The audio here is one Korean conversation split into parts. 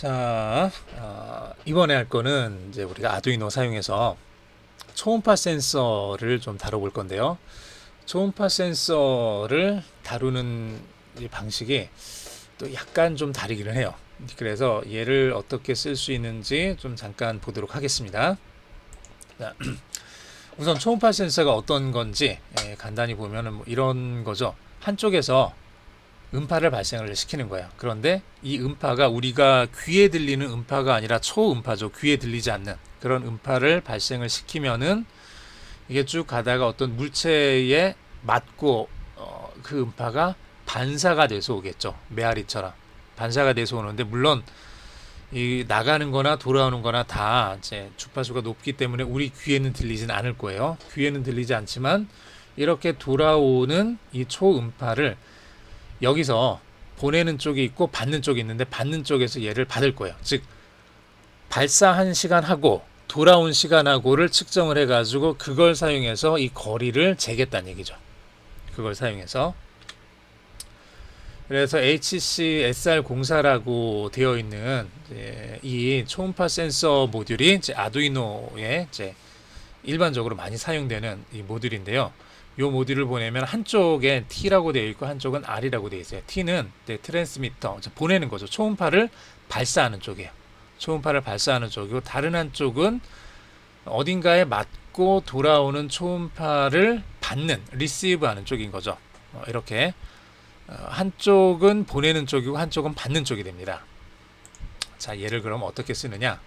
자, 이번에 할 거는 이제 우리가 아두이노 사용해서 초음파 센서를 좀 다뤄볼 건데요. 초음파 센서를 다루는 이 방식이 또 약간 좀 다르기는 해요. 그래서 얘를 어떻게 쓸 수 있는지 좀 잠깐 보도록 하겠습니다. 자, 우선 초음파 센서가 어떤 건지 간단히 보면은 뭐 이런 거죠. 한쪽에서 음파를 발생을 시키는 거예요. 그런데 이 음파가 우리가 귀에 들리는 음파가 아니라 초음파죠. 귀에 들리지 않는 그런 음파를 발생을 시키면은 이게 쭉 가다가 어떤 물체에 맞고 그 음파가 반사가 돼서 오겠죠. 메아리처럼 반사가 돼서 오는데, 물론 이 나가는 거나 돌아오는 거나 다 이제 주파수가 높기 때문에 우리 귀에는 들리진 않을 거예요. 귀에는 들리지 않지만 이렇게 돌아오는 이 초음파를 여기서 보내는 쪽이 있고 받는 쪽이 있는데, 받는 쪽에서 얘를 받을 거예요. 즉 발사한 시간하고 돌아온 시간하고를 측정을 해가지고 그걸 사용해서 이 거리를 재겠다는 얘기죠. 그걸 사용해서. 그래서 HCSR04라고 되어 있는 이 초음파 센서 모듈이 이제 아두이노에 이제 일반적으로 많이 사용되는 이 모듈인데요. 이 모듈을 보내면 한쪽에 T라고 되어 있고 한쪽은 R이라고 되어 있어요. T는 트랜스미터, 보내는 거죠. 초음파를 발사하는 쪽이에요. 초음파를 발사하는 쪽이고, 다른 한쪽은 어딘가에 맞고 돌아오는 초음파를 받는, 리시브하는 쪽인 거죠. 이렇게 한쪽은 보내는 쪽이고 한쪽은 받는 쪽이 됩니다. 자, 얘를 그럼 어떻게 쓰느냐?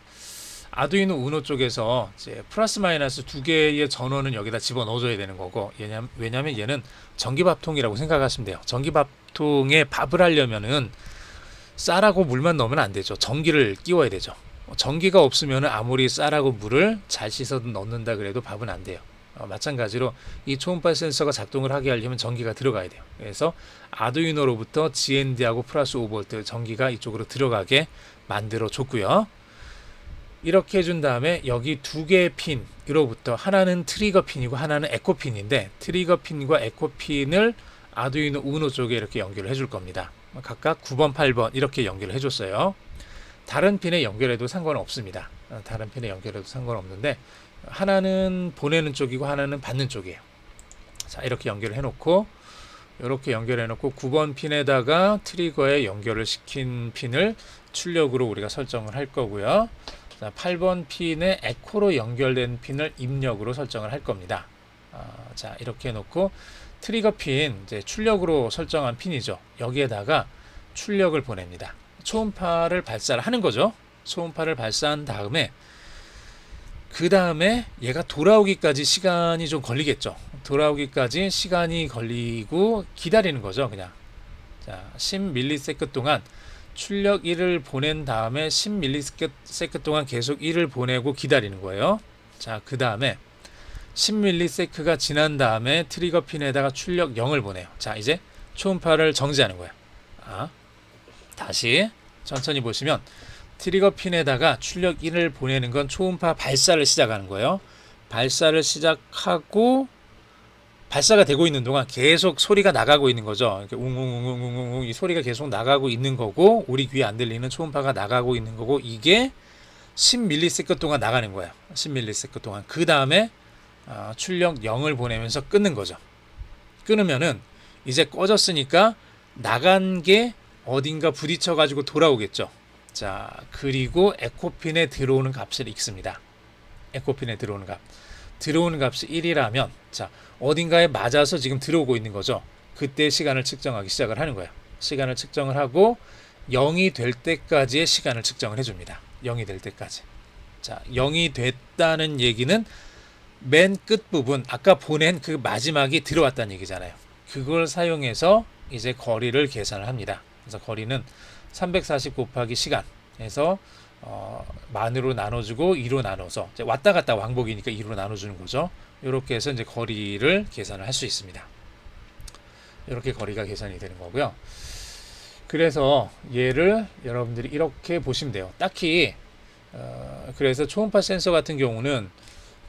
아두이노 우노 쪽에서 이제 플러스 마이너스 두 개의 전원은 여기다 집어 넣어줘야 되는 거고, 왜냐면 얘는 전기밥통이라고 생각하시면 돼요. 전기밥통에 밥을 하려면은 쌀하고 물만 넣으면 안 되죠. 전기를 끼워야 되죠. 전기가 없으면 아무리 쌀하고 물을 잘 씻어도 넣는다 그래도 밥은 안 돼요. 마찬가지로 이 초음파 센서가 작동을 하게 하려면 전기가 들어가야 돼요. 그래서 아두이노로부터 GND하고 플러스 5V 전기가 이쪽으로 들어가게 만들어 줬고요. 이렇게 해준 다음에 여기 두 개의 핀으로부터 하나는 트리거 핀이고 하나는 에코 핀인데, 트리거 핀과 에코 핀을 아두이노 우노 쪽에 이렇게 연결을 해줄 겁니다. 각각 9번, 8번 이렇게 연결을 해줬어요. 다른 핀에 연결해도 상관은 없습니다. 다른 핀에 연결해도 상관없는데, 하나는 보내는 쪽이고 하나는 받는 쪽이에요. 자, 이렇게 연결을 해놓고, 이렇게 연결해놓고 9번 핀에다가 트리거에 연결을 시킨 핀을 출력으로 우리가 설정을 할 거고요. 자, 8번 핀에 에코로 연결된 핀을 입력으로 설정을 할 겁니다. 자, 이렇게 해놓고 트리거 핀, 이제 출력으로 설정한 핀이죠. 여기에다가 출력을 보냅니다. 초음파를 발사를 하는 거죠. 초음파를 발사한 다음에 그 다음에 얘가 돌아오기까지 시간이 좀 걸리겠죠. 돌아오기까지 시간이 걸리고 기다리는 거죠. 그냥 자, 10ms 동안 출력 1을 보낸 다음에 10ms 동안 계속 1을 보내고 기다리는 거예요. 자, 그 다음에 10ms가 지난 다음에 트리거 핀에다가 출력 0을 보내요. 자, 이제 초음파를 정지하는 거예요. 다시 천천히 보시면 트리거 핀에다가 출력 1을 보내는 건 초음파 발사를 시작하는 거예요. 발사를 시작하고 발사가 되고 있는 동안 계속 소리가 나가고 있는 거죠. 이렇게 웅웅웅웅웅 이 소리가 계속 나가고 있는 거고, 우리 귀에 안 들리는 초음파가 나가고 있는 거고, 이게 10ms 동안 나가는 거예요. 10ms 동안. 그 다음에 출력 0을 보내면서 끊는 거죠. 끊으면은 이제 꺼졌으니까 나간 게 어딘가 부딪혀 가지고 돌아오겠죠. 자, 그리고 에코핀에 들어오는 값을 읽습니다. 에코핀에 들어오는 값. 들어오는 값이 1이라면, 자, 어딘가에 맞아서 지금 들어오고 있는 거죠. 그때 시간을 측정하기 시작을 하는 거예요. 시간을 측정을 하고 0이 될 때까지의 시간을 측정을 해줍니다. 0이 될 때까지. 자, 0이 됐다는 얘기는 맨 끝부분, 아까 보낸 그 마지막이 들어왔다는 얘기잖아요. 그걸 사용해서 이제 거리를 계산을 합니다. 그래서 거리는 340 곱하기 시간 해서 만으로 나눠주고 2로 나눠서, 왔다 갔다 왕복이니까 2로 나눠주는 거죠. 이렇게 해서 이제 거리를 계산을 할 수 있습니다. 이렇게 거리가 계산이 되는 거고요. 그래서 얘를 여러분들이 이렇게 보시면 돼요. 딱히 그래서 초음파 센서 같은 경우는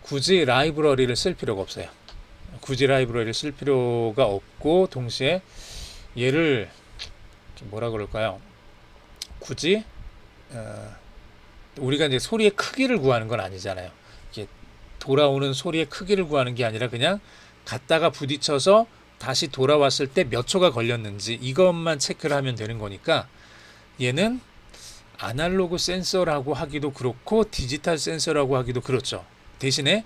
굳이 라이브러리를 쓸 필요가 없어요. 굳이 라이브러리를 쓸 필요가 없고, 동시에 얘를 뭐라 그럴까요? 굳이 우리가 이제 소리의 크기를 구하는 건 아니잖아요. 이게 돌아오는 소리의 크기를 구하는 게 아니라 그냥 갔다가 부딪혀서 다시 돌아왔을 때 몇 초가 걸렸는지 이것만 체크를 하면 되는 거니까 얘는 아날로그 센서라고 하기도 그렇고 디지털 센서라고 하기도 그렇죠. 대신에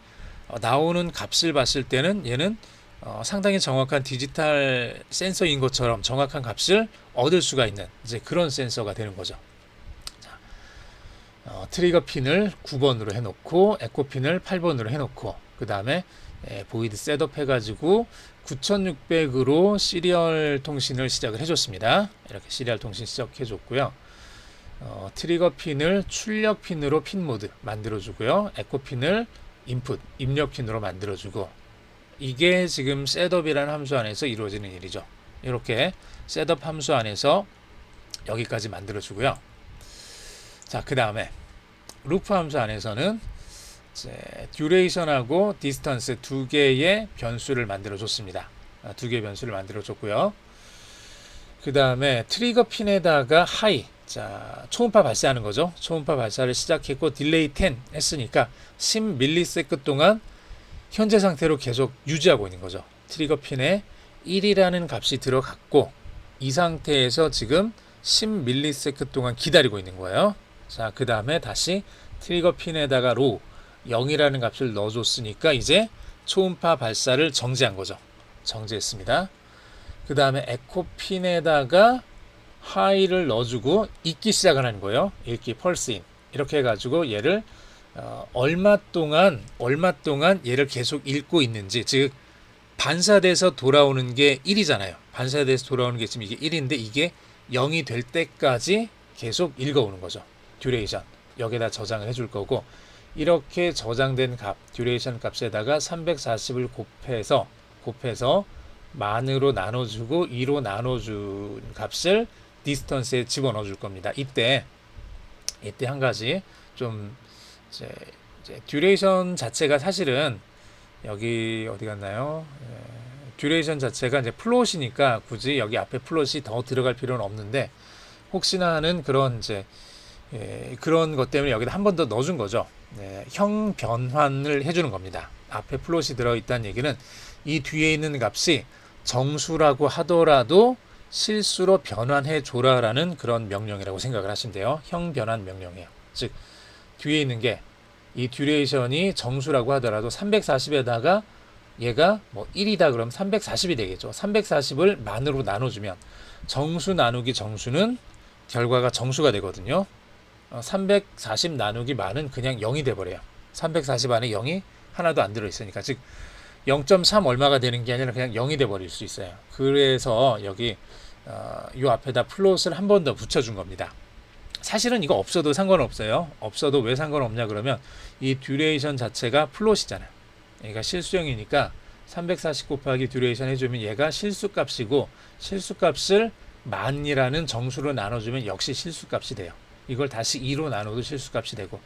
나오는 값을 봤을 때는 얘는 상당히 정확한 디지털 센서인 것처럼 정확한 값을 얻을 수가 있는 이제 그런 센서가 되는 거죠. 자, 트리거 핀을 9번으로 해놓고 에코 핀을 8번으로 해놓고 그 다음에 보이드 셋업 해가지고 9600으로 시리얼 통신을 시작을 해줬습니다. 이렇게 시리얼 통신 시작해줬고요. 트리거 핀을 출력 핀으로 핀 모드 만들어주고요. 에코 핀을 인풋 입력 핀으로 만들어주고 이게 지금 셋업이라는 함수 안에서 이루어지는 일이죠. 이렇게 셋업 함수 안에서 여기까지 만들어주고요. 자, 그 다음에 루프 함수 안에서는 듀레이션하고 디스턴스 두 개의 변수를 만들어줬습니다. 두 개의 변수를 만들어줬고요. 그 다음에 트리거 핀에다가 하이, 자, 초음파 발사하는 거죠. 초음파 발사를 시작했고 딜레이 10 했으니까 10ms 동안 현재 상태로 계속 유지하고 있는 거죠. 트리거 핀에 1이라는 값이 들어갔고 이 상태에서 지금 10ms 동안 기다리고 있는 거예요. 자, 그 다음에 다시 트리거 핀에다가 로우 0이라는 값을 넣어줬으니까 이제 초음파 발사를 정지한 거죠. 정지했습니다. 그 다음에 에코 핀에다가 하이를 넣어주고 읽기 시작을 하는 거예요. 읽기 펄스인 이렇게 해가지고 얘를 얼마 동안 얘를 계속 읽고 있는지, 즉 반사돼서 돌아오는 게 1이잖아요. 반사돼서 돌아오는 게 지금 이게 1인데 이게 0이 될 때까지 계속 읽어오는 거죠. 듀레이션 여기다 저장을 해줄 거고 이렇게 저장된 값 듀레이션 값에다가 340을 곱해서 만으로 나눠주고 2로 나눠준 값을 디스턴스에 집어넣어 줄 겁니다. 이때 한 가지 좀 이제 듀레이션 자체가 사실은 여기 어디 갔나요? 듀레이션 자체가 이제 플롯이니까 굳이 여기 앞에 플롯이 더 들어갈 필요는 없는데 혹시나 하는 그런 이제 그런 것 때문에 여기다 한 번 더 넣어준 거죠. 형 변환을 해주는 겁니다. 앞에 플롯이 들어있다는 얘기는 이 뒤에 있는 값이 정수라고 하더라도 실수로 변환해 줘라라는 그런 명령이라고 생각을 하시면 돼요. 형 변환 명령이에요. 즉 뒤에 있는 게 이 듀레이션이 정수라고 하더라도 340에다가 얘가 뭐 1이다 그러면 340이 되겠죠. 340을 만으로 나눠주면 정수 나누기 정수는 결과가 정수가 되거든요. 340 나누기 만은 그냥 0이 돼버려요. 340 안에 0이 하나도 안 들어있으니까 즉 0.3 얼마가 되는 게 아니라 그냥 0이 돼버릴 수 있어요. 그래서 여기 요 앞에다 플롯을 한 번 더 붙여준 겁니다. 사실은 이거 없어도 상관없어요. 없어도 왜 상관없냐 그러면 이 듀레이션 자체가 플롯이잖아요. 얘가 실수형이니까 340 곱하기 듀레이션 해주면 얘가 실수값이고 실수값을 만이라는 정수로 나눠주면 역시 실수값이 돼요. 이걸 다시 2로 나눠도 실수값이 되고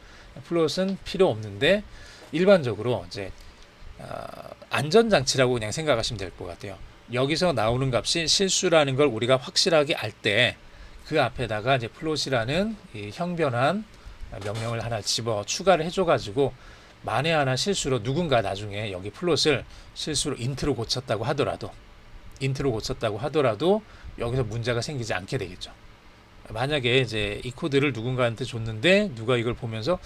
플롯은 필요 없는데 일반적으로 이제 안전장치라고 그냥 생각하시면 될 것 같아요. 여기서 나오는 값이 실수라는 걸 우리가 확실하게 알 때 그 앞에다가 이제 플롯이라는 이 형변환 명령을 하나 집어 추가를 해줘가지고 만에 하나 실수로 누군가 나중에 여기 플롯을 실수로 인트로 고쳤다고 하더라도 여기서 문제가 생기지 않게 되겠죠. 만약에 이제 이 코드를 누군가한테 줬는데 누가 이걸 보면서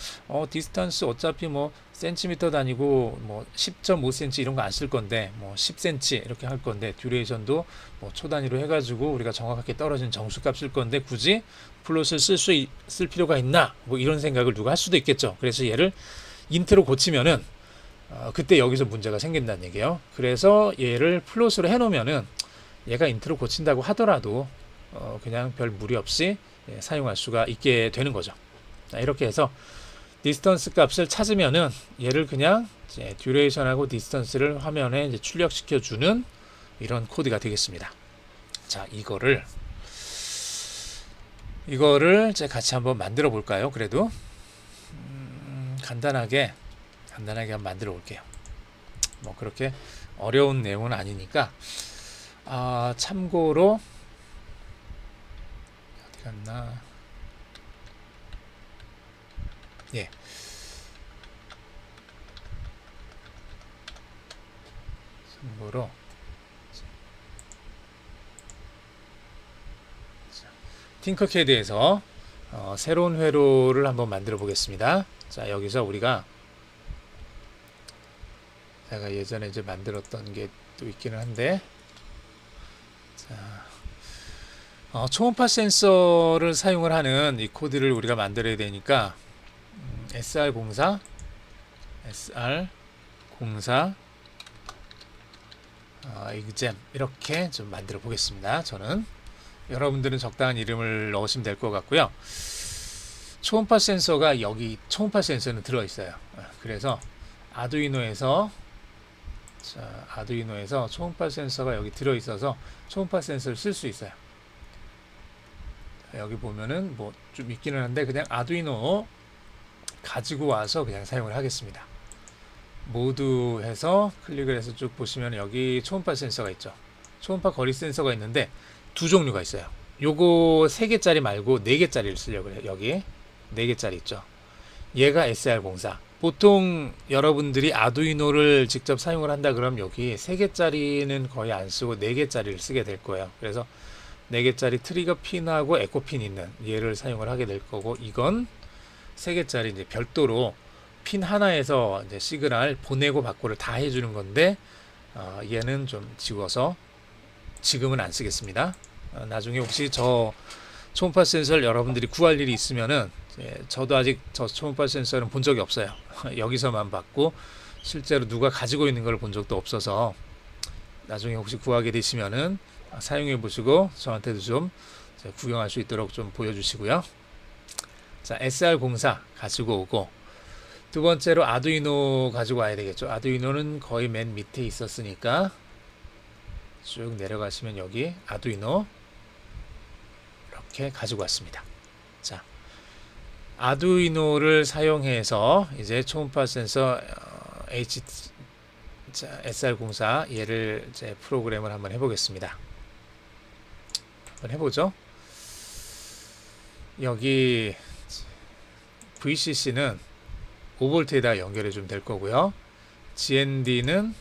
디스턴스 어차피 뭐 센티미터 다니고 뭐 10.5cm 이런 거 안 쓸 건데 뭐 10cm 이렇게 할 건데 듀레이션도 뭐 초 단위로 해가지고 우리가 정확하게 떨어진 정수값 쓸 건데 굳이 플롯을 쓸 필요가 있나 뭐 이런 생각을 누가 할 수도 있겠죠. 그래서 얘를 인트로 고치면은 그때 여기서 문제가 생긴다는 얘기예요. 그래서 얘를 플롯으로 해놓으면은 얘가 인트로 고친다고 하더라도 그냥 별 무리 없이 사용할 수가 있게 되는 거죠. 자, 이렇게 해서 디스턴스 값을 찾으면은 얘를 그냥 이제 듀레이션하고 디스턴스를 화면에 이제 출력시켜 주는 이런 코드가 되겠습니다. 자, 이거를 이제 같이 한번 만들어 볼까요? 그래도 간단하게 한번 만들어 볼게요. 뭐 그렇게 어려운 내용은 아니니까 참고로 어디 갔나 예. 참고로 팅커캐드에서 새로운 회로를 한번 만들어 보겠습니다. 자, 여기서 우리가 제가 예전에 이제 만들었던 게 또 있기는 한데, 자, 초음파 센서를 사용을 하는 이 코드를 우리가 만들어야 되니까 SR04 exam 이렇게 좀 만들어 보겠습니다. 저는 여러분들은 적당한 이름을 넣으시면 될 것 같고요. 초음파 센서가 여기 초음파 센서는 들어 있어요. 그래서 아두이노에서 초음파 센서가 여기 들어 있어서 초음파 센서를 쓸 수 있어요. 여기 보면은 뭐 좀 있기는 한데 그냥 아두이노 가지고 와서 그냥 사용을 하겠습니다. 모두 해서 클릭을 해서 쭉 보시면 여기 초음파 센서가 있죠. 초음파 거리 센서가 있는데 두 종류가 있어요. 요거 3개짜리 말고 4개짜리를 쓰려고 해요. 여기 4개짜리 있죠. 얘가 SR04. 보통 여러분들이 아두이노를 직접 사용을 한다 그러면 여기 3개짜리는 거의 안 쓰고 4개짜리를 쓰게 될 거예요. 그래서 4개짜리 트리거 핀하고 에코 핀 있는 얘를 사용을 하게 될 거고, 이건 3개짜리 이제 별도로 핀 하나에서 이제 시그널 보내고 받고를 다 해주는 건데, 얘는 좀 지워서 지금은 안 쓰겠습니다. 나중에 혹시 저 초음파 센서를 여러분들이 구할 일이 있으면은, 저도 아직 저 초음파 센서는 본 적이 없어요. 여기서만 봤고 실제로 누가 가지고 있는 걸 본 적도 없어서, 나중에 혹시 구하게 되시면은 사용해 보시고 저한테도 좀 구경할 수 있도록 좀 보여주시고요. 자, SR04 가지고 오고, 두 번째로 아두이노 가지고 와야 되겠죠. 아두이노는 거의 맨 밑에 있었으니까 쭉 내려가시면 여기 아두이노 이렇게 가지고 왔습니다. 자, 아두이노를 사용해서 이제 초음파 센서 SR04 얘를 이제 프로그램을 한번 해보겠습니다. 한번 해보죠. 여기 VCC는 5V에다 연결해 주면 될 거고요. GND는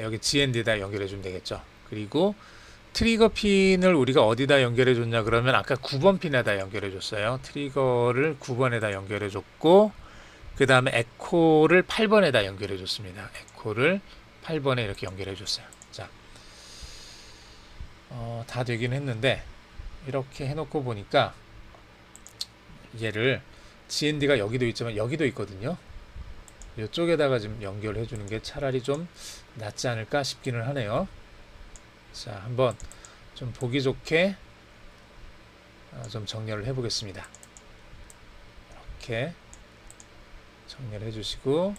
여기 GND에다 연결해 주면 되겠죠. 그리고 트리거 핀을 우리가 어디다 연결해 줬냐 그러면 아까 9번 핀에다 연결해 줬어요. 트리거를 9번에다 연결해 줬고, 그 다음에 에코를 8번에다 연결해 줬습니다. 에코를 8번에 이렇게 연결해 줬어요. 자, 다 되긴 했는데 이렇게 해놓고 보니까 얘를 GND가 여기도 있지만 여기도 있거든요. 이쪽에다가 좀 연결해 주는 게 차라리 좀 낫지 않을까 싶기는 하네요. 자, 한번 좀 보기 좋게 좀 정렬을 해 보겠습니다. 이렇게 정렬해 주시고,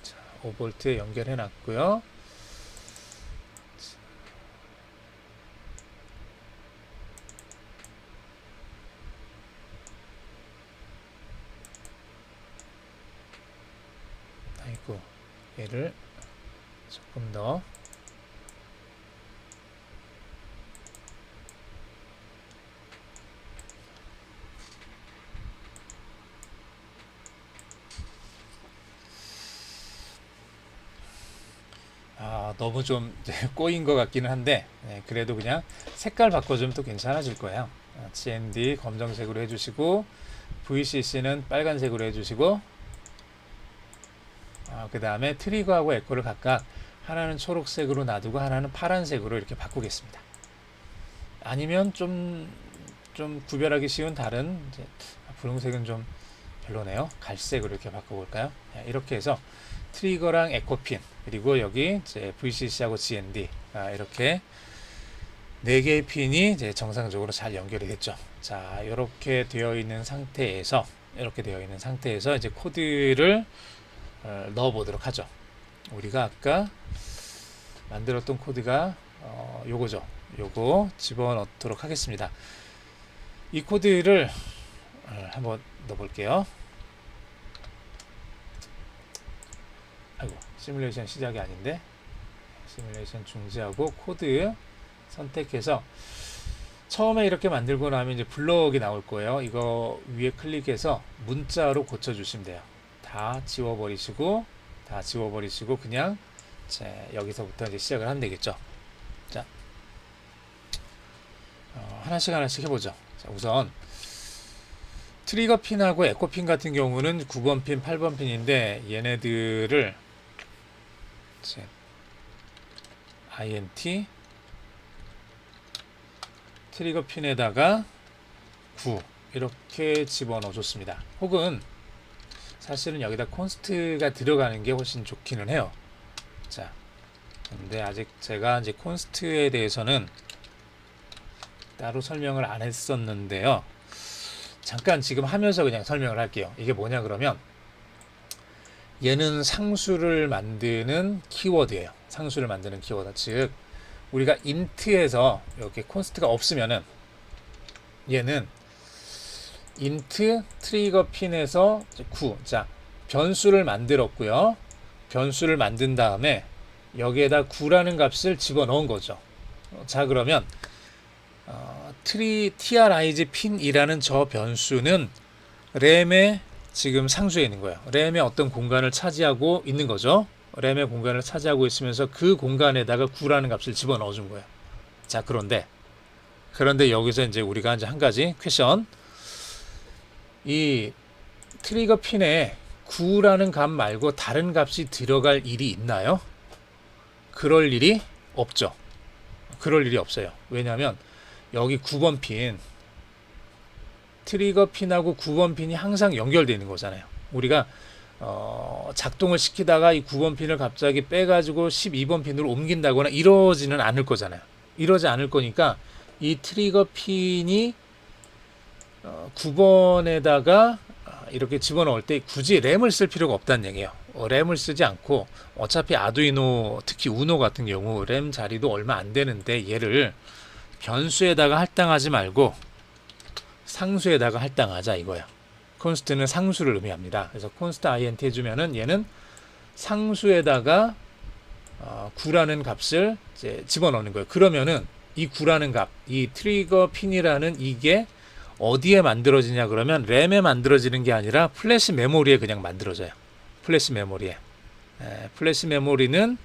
자, 5V에 연결해 놨고요. 아이고, 얘를 조금 더 너무 좀 꼬인 것 같기는 한데, 그래도 그냥 색깔 바꿔주면 또 괜찮아질 거예요. GND 검정색으로 해주시고, VCC는 빨간색으로 해주시고, 그 다음에 트리거하고 에코를 각각 하나는 초록색으로 놔두고 하나는 파란색으로 이렇게 바꾸겠습니다. 아니면 좀 구별하기 쉬운 다른, 분홍색은 좀 별로네요. 갈색으로 이렇게 바꿔볼까요? 이렇게 해서 트리거랑 에코핀, 그리고 여기 이제 VCC하고 GND 이렇게 4개의 핀이 이제 정상적으로 잘 연결이 됐죠. 자, 이렇게 되어 있는 상태에서 이제 코드를 넣어 보도록 하죠. 우리가 아까 만들었던 코드가 요거죠. 요거 집어넣도록 하겠습니다. 이 코드를 한번 넣어볼게요. 아이고, 시뮬레이션 시작이 아닌데. 시뮬레이션 중지하고 코드 선택해서 처음에 이렇게 만들고 나면 이제 블럭이 나올 거예요. 이거 위에 클릭해서 문자로 고쳐주시면 돼요. 다 지워버리시고 그냥 여기서부터 이제 시작을 하면 되겠죠. 자, 하나씩 해보죠. 자, 우선 트리거 핀하고 에코 핀 같은 경우는 9번 핀, 8번 핀인데 얘네들을 INT 트리거 핀에다가 9 이렇게 집어넣어 줬습니다. 혹은 사실은 여기다 콘스트가 들어가는 게 훨씬 좋기는 해요. 자, 근데 아직 제가 이제 콘스트에 대해서는 따로 설명을 안 했었는데요. 잠깐 지금 하면서 그냥 설명을 할게요. 이게 뭐냐 그러면 얘는 상수를 만드는 키워드예요. 상수를 만드는 키워드. 즉 우리가 int에서 이렇게 콘스트가 없으면은 얘는 int 트리거 핀에서 9. 자, 변수를 만들었고요. 변수를 만든 다음에 여기에다 9라는 값을 집어넣은 거죠. 자, 그러면 triz 핀이라는 저 변수는 램의 지금 상수에 있는 거예요. 램의 어떤 공간을 차지하고 있는 거죠. 램의 공간을 차지하고 있으면서 그 공간에다가 9라는 값을 집어넣어 준 거예요. 자, 그런데 여기서 이제 우리가 이제 한 가지 퀘션, 이 트리거 핀에 9라는 값 말고 다른 값이 들어갈 일이 있나요? 그럴 일이 없죠. 그럴 일이 없어요. 왜냐하면 여기 9번 핀, 트리거 핀하고 9번 핀이 항상 연결되어 있는 거잖아요. 우리가 작동을 시키다가 이 9번 핀을 갑자기 빼가지고 12번 핀으로 옮긴다거나 이러지는 않을 거잖아요. 이러지 않을 거니까 이 트리거 핀이 9번에다가 이렇게 집어넣을 때 굳이 램을 쓸 필요가 없다는 얘기예요. 램을 쓰지 않고 어차피 아두이노, 특히 우노 같은 경우 램 자리도 얼마 안 되는데 얘를 변수에다가 할당하지 말고 상수에다가 할당하자 이거예요. 콘스트는 상수를 의미합니다. 그래서 콘스트 int 해주면은 얘는 상수에다가 9라는 값을 이제 집어넣는 거예요. 그러면은 이 9라는 값, 이 트리거 핀이라는 이게 어디에 만들어지냐 그러면 램에 만들어지는 게 아니라 플래시 메모리에 그냥 만들어져요. 플래시 메모리에. 플래시 메모리는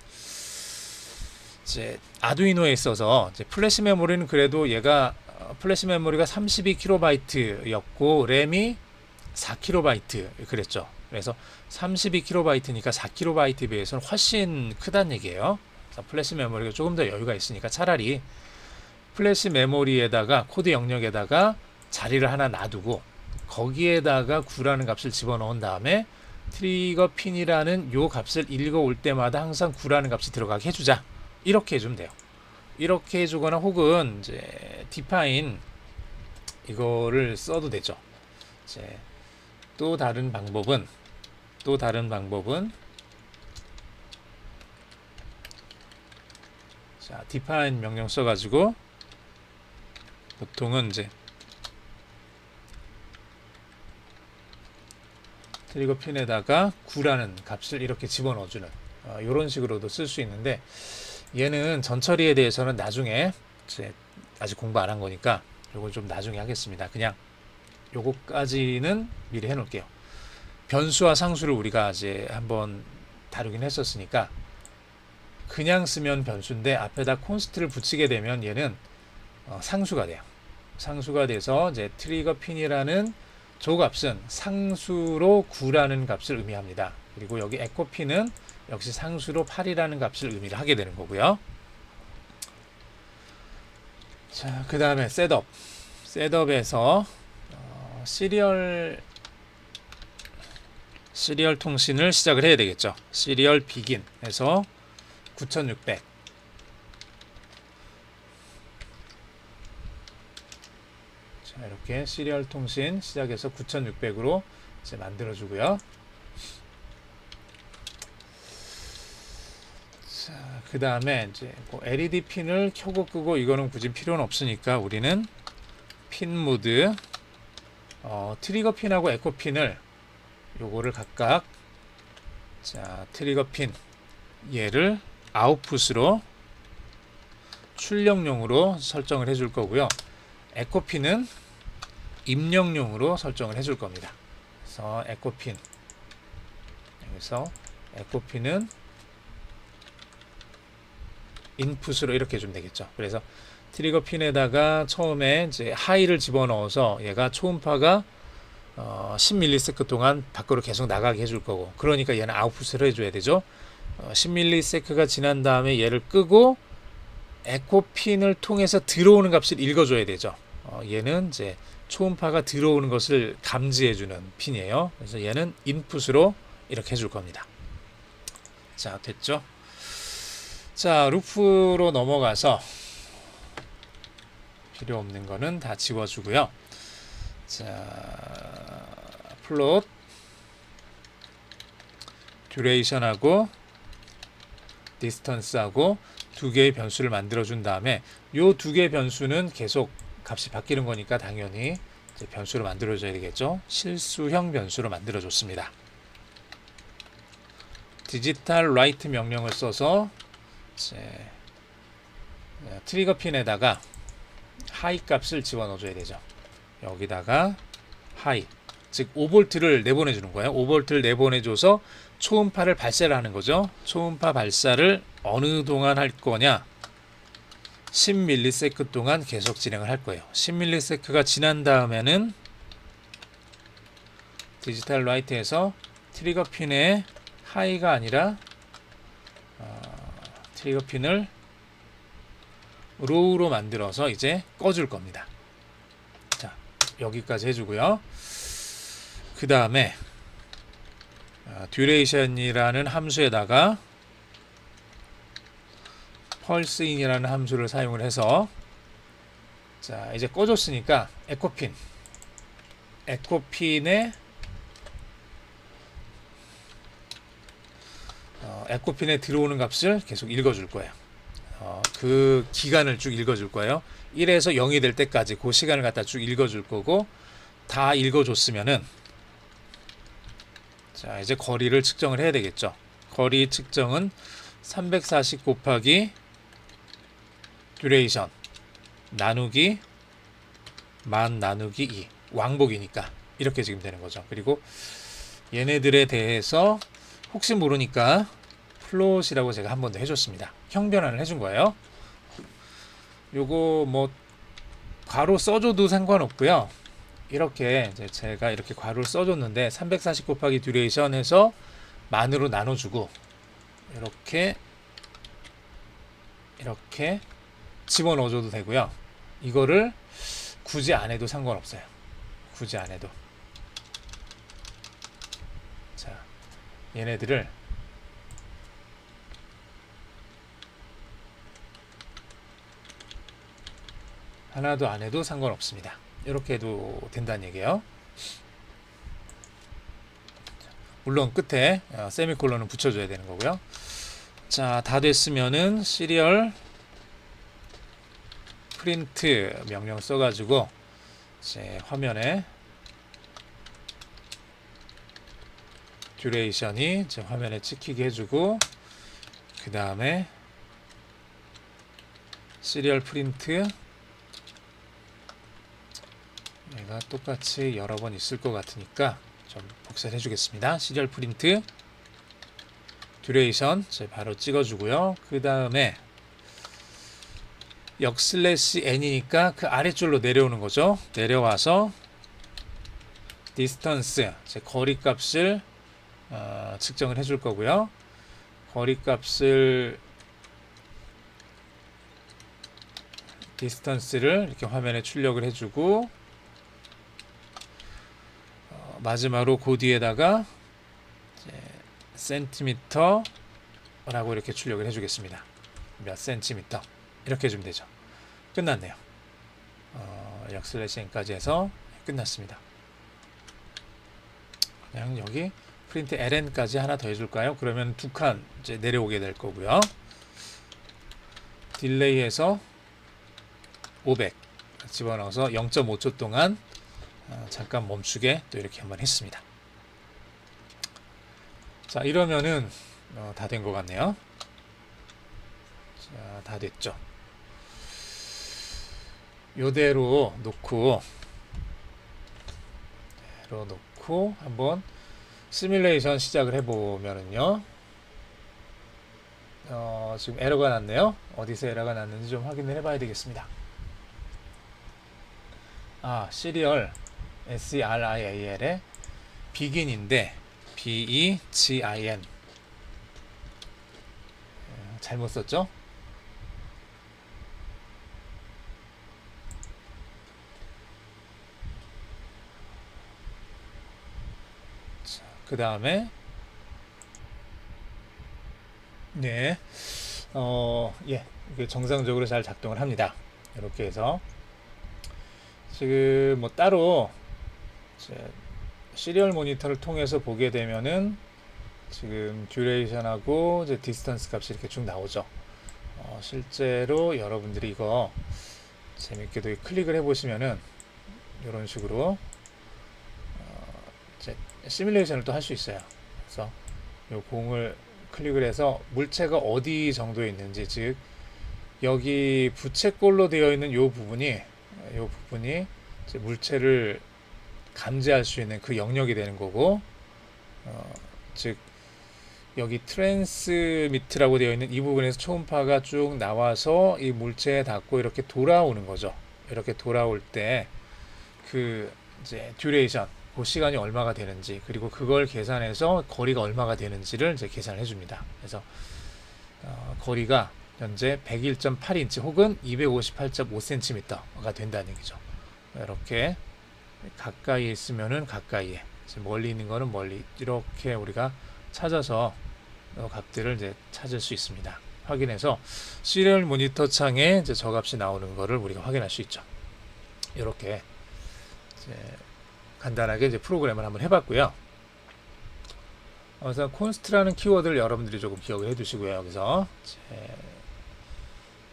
이제 아두이노에 있어서 이제 플래시 메모리는 그래도 얘가 플래시 메모리가 32KB 였고 램이 4KB 그랬죠. 그래서 32KB니까 4KB에 비해서는 훨씬 크다는 얘기예요. 플래시 메모리가 조금 더 여유가 있으니까 차라리 플래시 메모리에다가 코드 영역에다가 자리를 하나 놔두고 거기에다가 9라는 값을 집어넣은 다음에 트리거 핀이라는 요 값을 읽어올 때마다 항상 9라는 값이 들어가게 해주자. 이렇게 해주면 돼요. 이렇게 해주거나 혹은 이제 define 이거를 써도 되죠. 이제 또 다른 방법은 자, define 명령 써가지고 보통은 이제 트리거 핀에다가 9라는 값을 이렇게 집어넣어주는 이런 식으로도 쓸 수 있는데 얘는 전처리에 대해서는 나중에 이제 아직 공부 안 한 거니까 요걸 좀 나중에 하겠습니다. 그냥 요거까지는 미리 해놓을게요. 변수와 상수를 우리가 이제 한번 다루긴 했었으니까 그냥 쓰면 변수인데 앞에다 콘스트를 붙이게 되면 얘는 상수가 돼요. 상수가 돼서 이제 트리거 핀이라는 저 값은 상수로 9라는 값을 의미합니다. 그리고 여기 에코 핀은 역시 상수로 8이라는 값을 의미를 하게 되는 거고요. 자, 그 다음에 셋업. 셋업에서 시리얼 통신을 시작을 해야 되겠죠. 시리얼 비긴 해서 9600. 자, 이렇게 시리얼 통신 시작해서 9600으로 이제 만들어주고요. 자, 그 다음에 이제 뭐 LED 핀을 켜고 끄고 이거는 굳이 필요는 없으니까 우리는 핀 모드 트리거 핀하고 에코 핀을 요거를 각각 자 트리거 핀 얘를 아웃풋으로 출력용으로 설정을 해줄 거고요. 에코 핀은 입력용으로 설정을 해줄 겁니다. 그래서 에코 핀 여기서 에코 핀은 인풋으로 이렇게 해주면 되겠죠. 그래서 트리거 핀에다가 처음에 이제 하이를 집어넣어서 얘가 초음파가 10ms 동안 밖으로 계속 나가게 해줄 거고, 그러니까 얘는 아웃풋을 해줘야 되죠. 10ms가 지난 다음에 얘를 끄고 에코 핀을 통해서 들어오는 값을 읽어줘야 되죠. 얘는 이제 초음파가 들어오는 것을 감지해주는 핀이에요. 그래서 얘는 인풋으로 이렇게 해줄 겁니다. 자, 됐죠? 자, 루프로 넘어가서 필요 없는 거는 다 지워주고요. 자, 플롯, 듀레이션하고 디스턴스하고 두 개의 변수를 만들어 준 다음에 요 두 개의 변수는 계속 값이 바뀌는 거니까 당연히 이제 변수로 만들어 줘야 되겠죠. 실수형 변수로 만들어 줬습니다. 디지털 라이트 명령을 써서 이제 트리거 핀에다가 하이 값을 집어넣어 줘야 되죠. 여기다가 하이, 즉 5V를 내보내 주는 거예요. 5V를 내보내 줘서 초음파를 발사를 하는 거죠. 초음파 발사를 어느 동안 할 거냐? 10ms 동안 계속 진행을 할 거예요. 10ms가 지난 다음에는 디지털 라이트에서 트리거 핀의 하이가 아니라 트리거 핀을 로우로 만들어서 이제 꺼줄 겁니다. 자, 여기까지 해주고요. 그 다음에 듀레이션이라는 함수에다가 펄스인이라는 함수를 사용을 해서 자 이제 꺼줬으니까 에코핀의 에코핀에 들어오는 값을 계속 읽어줄 거예요. 그 기간을 쭉 읽어줄 거예요. 1에서 0이 될 때까지 그 시간을 갖다 쭉 읽어줄 거고, 다 읽어줬으면은 자 이제 거리를 측정을 해야 되겠죠. 거리 측정은 340 곱하기 듀레이션 나누기 만 나누기 2 왕복이니까 이렇게 지금 되는 거죠. 그리고 얘네들에 대해서 혹시 모르니까 플롯이라고 제가 한 번 더 해줬습니다. 형변환을 해준 거예요. 요거 뭐 괄호 써줘도 상관없고요. 이렇게 이제 제가 이렇게 괄호를 써줬는데 340 곱하기 듀레이션 해서 만으로 나눠주고 이렇게 집어넣어줘도 되고요. 이거를 굳이 안 해도 상관없어요. 굳이 안 해도. 자, 얘네들을 하나도 안 해도 상관없습니다. 이렇게 해도 된다는 얘기예요. 물론 끝에 세미콜론은 붙여줘야 되는 거고요. 자, 다 됐으면은 시리얼 프린트 명령 써가지고 이제 화면에 듀레이션이 이제 화면에 찍히게 해주고, 그 다음에 시리얼 프린트 얘가 똑같이 여러 번 있을 것 같으니까 좀 복사를 해주겠습니다. 시리얼 프린트 듀레이션 바로 찍어주고요. 그 다음에 역/n이니까 그 아래줄로 내려오는 거죠. 내려와서 디스턴스 거리 값을 측정을 해줄 거고요. 거리 값을 디스턴스를 이렇게 화면에 출력을 해주고, 마지막으로 그 뒤에다가 센티미터라고 이렇게 출력을 해주겠습니다. 몇 센티미터 이렇게 해주면 되죠. 끝났네요. 역/n까지 해서 끝났습니다. 그냥 여기 프린트 ln까지 하나 더 해줄까요? 그러면 두 칸 이제 내려오게 될 거고요. 딜레이해서 500 집어넣어서 0.5초 동안 잠깐 멈추게 또 이렇게 한번 했습니다. 자, 이러면은 다 된 것 같네요. 자, 다 됐죠. 요대로 놓고 한번 시뮬레이션 시작을 해보면은요. 지금 에러가 났네요. 어디서 에러가 났는지 좀 확인을 해봐야 되겠습니다. 시리얼 SERIAL의 begin인데 BEGIN 잘못 썼죠? 그 다음에 네, 이게 정상적으로 잘 작동을 합니다. 이렇게 해서 지금 뭐 따로 시리얼 모니터를 통해서 보게 되면은 지금 듀레이션하고 이제 디스턴스 값이 이렇게 쭉 나오죠. 실제로 여러분들이 이거 재밌게도 클릭을 해보시면은 이런 식으로 이제 시뮬레이션을 또 할 수 있어요. 그래서 이 공을 클릭을 해서 물체가 어디 정도에 있는지, 즉 여기 부채꼴로 되어 있는 이 부분이 이제 물체를 감지할 수 있는 그 영역이 되는 거고, 즉 여기 트랜스미트라고 되어 있는 이 부분에서 초음파가 쭉 나와서 이 물체에 닿고 이렇게 돌아오는 거죠. 이렇게 돌아올 때 그 이제 듀레이션, 그 시간이 얼마가 되는지, 그리고 그걸 계산해서 거리가 얼마가 되는지를 이제 계산을 해줍니다. 그래서 거리가 현재 101.8인치 혹은 258.5cm가 된다는 얘기죠. 이렇게 가까이에 있으면은 가까이에, 멀리 있는 거는 멀리, 이렇게 우리가 찾아서 값들을 이제 찾을 수 있습니다. 확인해서 시리얼 모니터 창에 이제 저 값이 나오는 거를 우리가 확인할 수 있죠. 이렇게 이제 간단하게 이제 프로그램을 한번 해봤고요. 그래서 콘스트라는 키워드를 여러분들이 조금 기억을 해두시고요. 여기서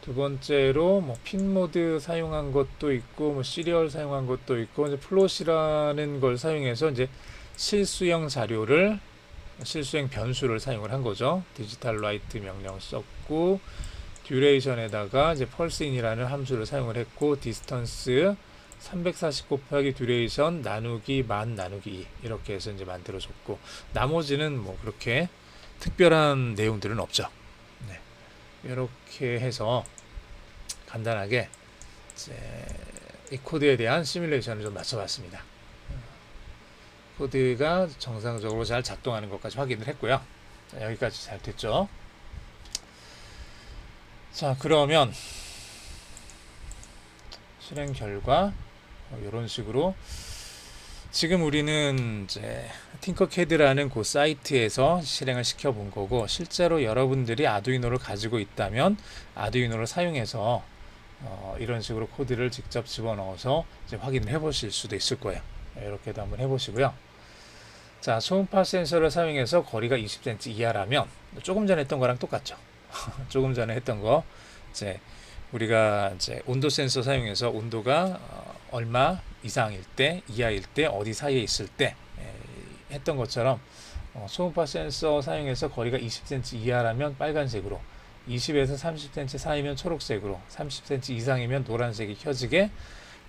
두 번째로 뭐 핀 모드 사용한 것도 있고, 뭐 시리얼 사용한 것도 있고, 이제 플롯이라는 걸 사용해서 이제 실수형 자료를, 실수형 변수를 사용을 한 거죠. 디지털 라이트 명령 썼고, 듀레이션에다가 이제 펄스인이라는 함수를 사용을 했고, 디스턴스 340 곱하기 듀레이션 나누기 만 나누기 2 이렇게 해서 이제 만들어줬고, 나머지는 뭐 그렇게 특별한 내용들은 없죠. 네. 이렇게 해서 간단하게 이제 이 코드에 대한 시뮬레이션을 좀 맞춰봤습니다. 코드가 정상적으로 잘 작동하는 것까지 확인을 했고요. 자, 여기까지 잘 됐죠. 자, 그러면 실행 결과 이런 식으로 지금 우리는 이제 팅커캐드라는 그 사이트에서 실행을 시켜 본 거고, 실제로 여러분들이 아두이노를 가지고 있다면 아두이노를 사용해서 이런 식으로 코드를 직접 집어넣어서 이제 확인을 해 보실 수도 있을 거예요. 이렇게도 한번 해 보시고요. 자, 초음파 센서를 사용해서 거리가 20cm 이하라면 조금 전에 했던 거랑 똑같죠. 조금 전에 했던 거, 이제 우리가 이제 온도 센서 사용해서 온도가 얼마 이상일 때, 이하일 때, 어디 사이에 있을 때 했던 것처럼 초음파 센서 사용해서 거리가 20cm 이하라면 빨간색으로, 20에서 30cm 사이면 초록색으로, 30cm 이상이면 노란색이 켜지게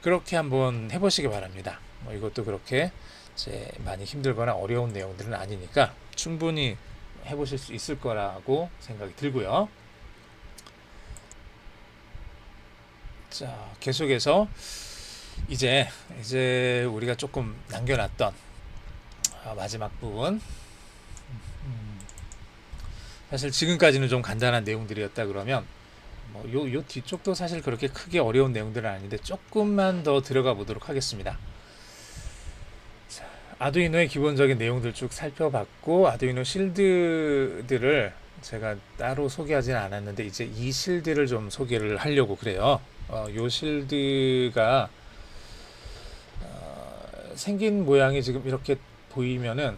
그렇게 한번 해보시기 바랍니다. 이것도 그렇게 이제 많이 힘들거나 어려운 내용들은 아니니까 충분히 해보실 수 있을 거라고 생각이 들고요. 자, 계속해서 이제 우리가 조금 남겨놨던 마지막 부분, 사실 지금까지는 좀 간단한 내용들이었다 그러면 요 뒤쪽도 사실 그렇게 크게 어려운 내용들은 아닌데 조금만 더 들어가 보도록 하겠습니다. 자, 아두이노의 기본적인 내용들 쭉 살펴봤고, 아두이노 실드들을 제가 따로 소개하지는 않았는데 이제 이 실드를 좀 소개를 하려고 그래요. 요 실드가 생긴 모양이 지금 이렇게 보이면은,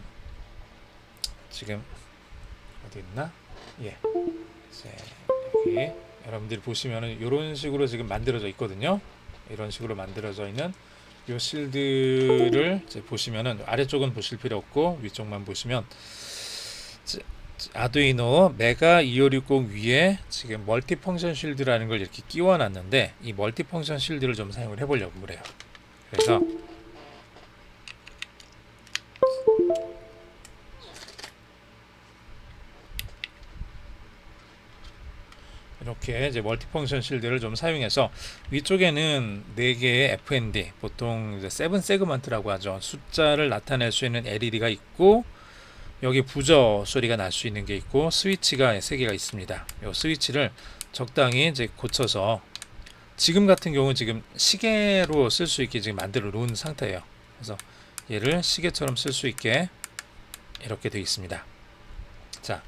지금 어디 있나? 예, 이제 여기 여러분들이 보시면은 이런 식으로 지금 만들어져 있거든요. 이런 식으로 만들어져 있는 요 실드를 이제 보시면은 아래쪽은 보실 필요 없고 위쪽만 보시면 아두이노 메가 2560 위에 지금 멀티펑션 쉴드라는 걸 이렇게 끼워 놨는데 이 멀티펑션 쉴드를 좀 사용을 해보려고 그래요. 그래서 이렇게 이제 멀티펑션 실드를 좀 사용해서 위쪽에는 4개의 FND, 보통 이제 7 세그먼트라고 하죠. 숫자를 나타낼 수 있는 LED가 있고 여기 부저 소리가 날 수 있는 게 있고 스위치가 3개가 있습니다. 이 스위치를 적당히 이제 고쳐서 지금 같은 경우 지금 시계로 쓸 수 있게 지금 만들어 놓은 상태예요. 그래서 얘를 시계처럼 쓸 수 있게 이렇게 되어 있습니다. 자,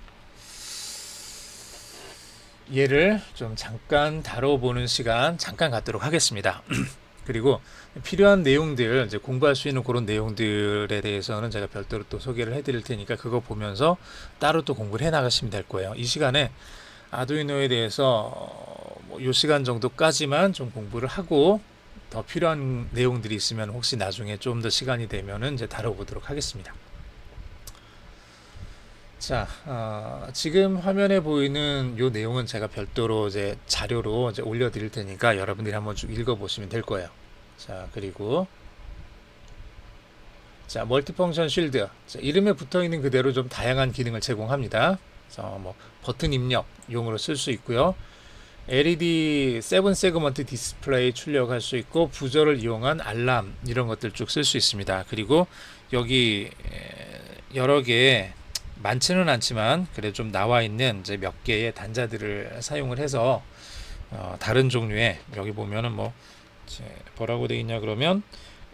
얘를 좀 잠깐 다뤄보는 시간 잠깐 갖도록 하겠습니다. 그리고 필요한 내용들, 이제 공부할 수 있는 그런 내용들에 대해서는 제가 별도로 또 소개를 해드릴 테니까 그거 보면서 따로 또 공부를 해 나가시면 될 거예요. 이 시간에 아두이노에 대해서 이 시간 정도까지만 좀 공부를 하고 더 필요한 내용들이 있으면 혹시 나중에 좀 더 시간이 되면은 이제 다뤄보도록 하겠습니다. 자, 지금 화면에 보이는 이 내용은 제가 별도로 이제 자료로 이제 올려드릴 테니까 여러분들이 한번 쭉 읽어보시면 될 거예요. 자, 그리고 자, 멀티펑션 쉴드. 자, 이름에 붙어 있는 그대로 좀 다양한 기능을 제공합니다. 그래서 뭐 버튼 입력용으로 쓸 수 있고요. LED 7 세그먼트 디스플레이 출력할 수 있고 부저를 이용한 알람 이런 것들 쭉 쓸 수 있습니다. 그리고 여기 여러 개의 많지는 않지만 그래도 좀 나와 있는 이제 몇 개의 단자들을 사용을 해서 다른 종류의 여기 보면은 뭐라고 되어 있냐 그러면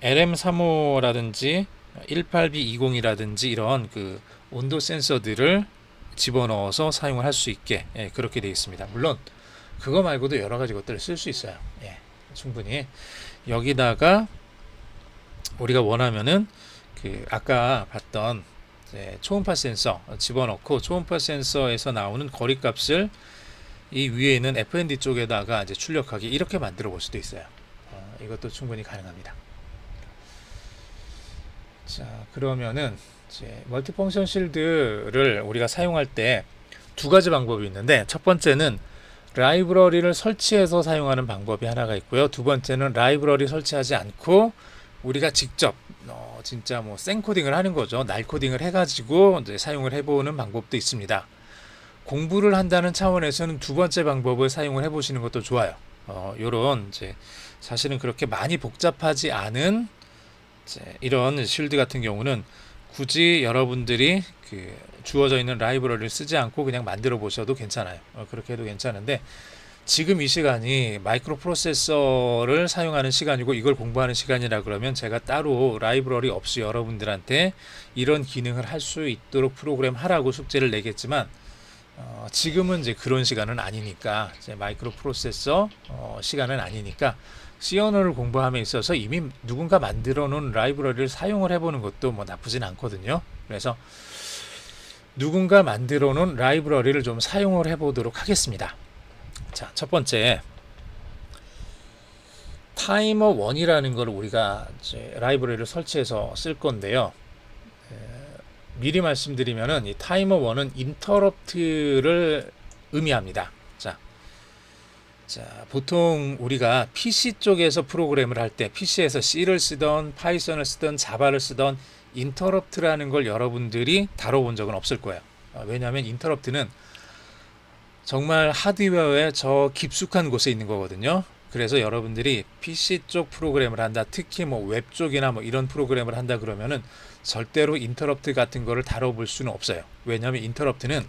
LM35라든지 18B20이라든지 이런 그 온도 센서들을 집어넣어서 사용을 할 수 있게 그렇게 되어 있습니다. 물론 그거 말고도 여러 가지 것들을 쓸 수 있어요. 충분히 여기다가 우리가 원하면은 그 아까 봤던 초음파 센서 집어넣고 초음파 센서에서 나오는 거리값을 이 위에 있는 FND 쪽에다가 이제 출력하기 이렇게 만들어 볼 수도 있어요. 이것도 충분히 가능합니다. 자, 그러면은 이제 멀티펑션 실드를 우리가 사용할 때 두 가지 방법이 있는데 첫 번째는 라이브러리를 설치해서 사용하는 방법이 하나가 있고요. 두 번째는 라이브러리 설치하지 않고 우리가 직접 진짜 뭐 생코딩을 하는 거죠. 날 코딩을 해가지고 이제 사용을 해보는 방법도 있습니다. 공부를 한다는 차원에서는 두 번째 방법을 사용을 해보시는 것도 좋아요. 요런 이제 사실은 그렇게 많이 복잡하지 않은 이런 실드 같은 경우는 굳이 여러분들이 그 주어져 있는 라이브러리를 쓰지 않고 그냥 만들어 보셔도 괜찮아요. 그렇게 해도 괜찮은데 지금 이 시간이 마이크로 프로세서를 사용하는 시간이고 이걸 공부하는 시간이라 그러면 제가 따로 라이브러리 없이 여러분들한테 이런 기능을 할 수 있도록 프로그램 하라고 숙제를 내겠지만 지금은 이제 그런 시간은 아니니까 이제 마이크로 프로세서 시간은 아니니까 C 언어를 공부함에 있어서 이미 누군가 만들어 놓은 라이브러리를 사용을 해보는 것도 뭐 나쁘진 않거든요. 그래서 누군가 만들어 놓은 라이브러리를 좀 사용을 해보도록 하겠습니다. 자, 첫 번째 타이머 1이라는 걸 우리가 이제 라이브러리를 설치해서 쓸 건데요. 미리 말씀드리면은 이 타이머 1은 인터럽트를 의미합니다. 자, 보통 우리가 PC 쪽에서 프로그램을 할 때 PC에서 C를 쓰던 파이썬을 쓰던 자바를 쓰던 인터럽트라는 걸 여러분들이 다뤄본 적은 없을 거예요. 왜냐하면 인터럽트는 정말 하드웨어의 저 깊숙한 곳에 있는 거거든요. 그래서 여러분들이 PC 쪽 프로그램을 한다, 특히 뭐 웹 쪽이나 뭐 이런 프로그램을 한다 그러면은 절대로 인터럽트 같은 거를 다뤄볼 수는 없어요. 왜냐하면 인터럽트는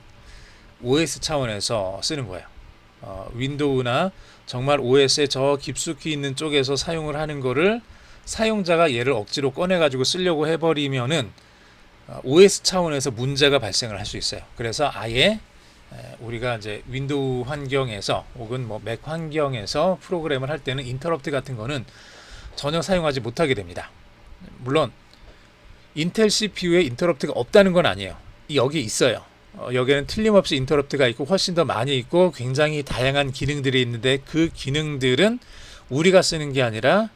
OS 차원에서 쓰는 거예요. 윈도우나 정말 OS에 저 깊숙이 있는 쪽에서 사용을 하는 거를 사용자가 얘를 억지로 꺼내 가지고 쓰려고 해버리면은 OS 차원에서 문제가 발생을 할 수 있어요. 그래서 아예 우리가 이제 윈도우 환경에서 혹은 뭐 맥 환경에서 프로그램을 할 때는 인터럽트 같은 거는 전혀 사용하지 못하게 됩니다. 물론 인텔 CPU에 인터럽트가 없다는 건 아니에요. 여기 있어요. 여기에는 틀림없이 인터럽트가 있고 훨씬 더 많이 있고 굉장히 다양한 기능들이 있는데 그 기능들은 우리가 쓰는 게 아니라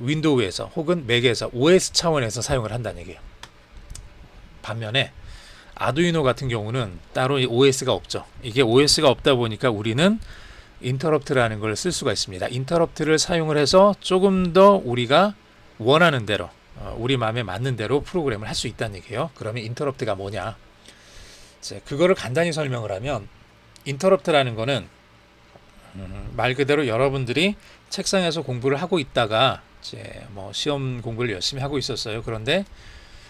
윈도우에서 혹은 맥에서 OS 차원에서 사용을 한다는 얘기예요. 반면에 아두이노 같은 경우는 따로 OS가 없죠. 이게 OS가 없다 보니까 우리는 인터럽트라는 걸 쓸 수가 있습니다. 인터럽트를 사용을 해서 조금 더 우리가 원하는 대로 우리 마음에 맞는 대로 프로그램을 할 수 있다는 얘기예요. 그러면 인터럽트가 뭐냐? 이제 그거를 간단히 설명을 하면 인터럽트라는 거는 말 그대로 여러분들이 책상에서 공부를 하고 있다가 이제 뭐 시험 공부를 열심히 하고 있었어요. 그런데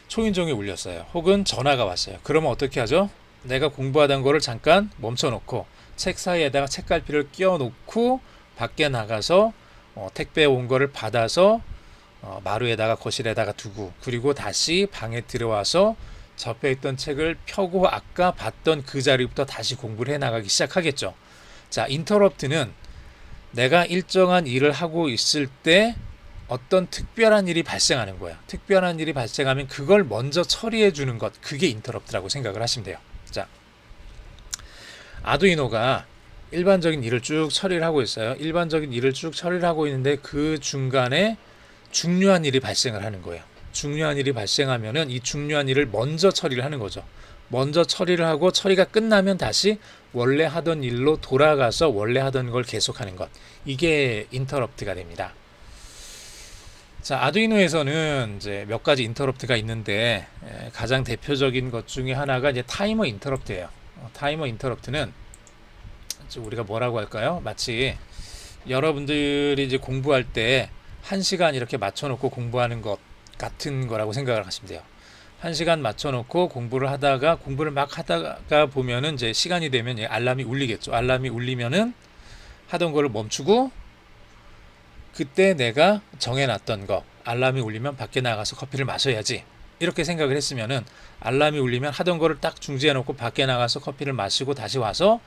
초인종이 울렸어요. 혹은 전화가 왔어요. 그러면 어떻게 하죠? 내가 공부하던 거를 잠깐 멈춰놓고 책 사이에다가 책갈피를 끼워놓고 밖에 나가서 택배 온 거를 받아서 마루에다가 거실에다가 두고 그리고 다시 방에 들어와서 접해 있던 책을 펴고 아까 봤던 그 자리부터 다시 공부를 해 나가기 시작하겠죠. 자, 인터럽트는 내가 일정한 일을 하고 있을 때 어떤 특별한 일이 발생하는 거야. 특별한 일이 발생하면 그걸 먼저 처리해 주는 것, 그게 인터럽트라고 생각을 하시면 돼요. 자, 아두이노가 일반적인 일을 쭉 처리를 하고 있어요. 일반적인 일을 쭉 처리를 하고 있는데 그 중간에 중요한 일이 발생을 하는 거예요. 중요한 일이 발생하면은 이 중요한 일을 먼저 처리를 하는 거죠. 먼저 처리를 하고 처리가 끝나면 다시 원래 하던 일로 돌아가서 원래 하던 걸 계속하는 것. 이게 인터럽트가 됩니다. 자, 아두이노에서는 이제 몇 가지 인터럽트가 있는데 가장 대표적인 것 중에 하나가 이제 타이머 인터럽트예요. 타이머 인터럽트는 우리가 뭐라고 할까요? 마치 여러분들이 이제 공부할 때 1시간 이렇게 맞춰놓고 공부하는 것 같은 거라고 생각을 하시면 돼요. 1시간 맞춰놓고 공부를 막 하다가 보면은 이제 시간이 되면 알람이 울리겠죠. 알람이 울리면은 하던 거를 멈추고 그때 내가 정해놨던 거 알람이 울리면 밖에 나가서 커피를 마셔야지 이렇게 생각을 했으면은 알람이 울리면 하던 거를 딱 중지해놓고 밖에 나가서 커피를 마시고 다시 와서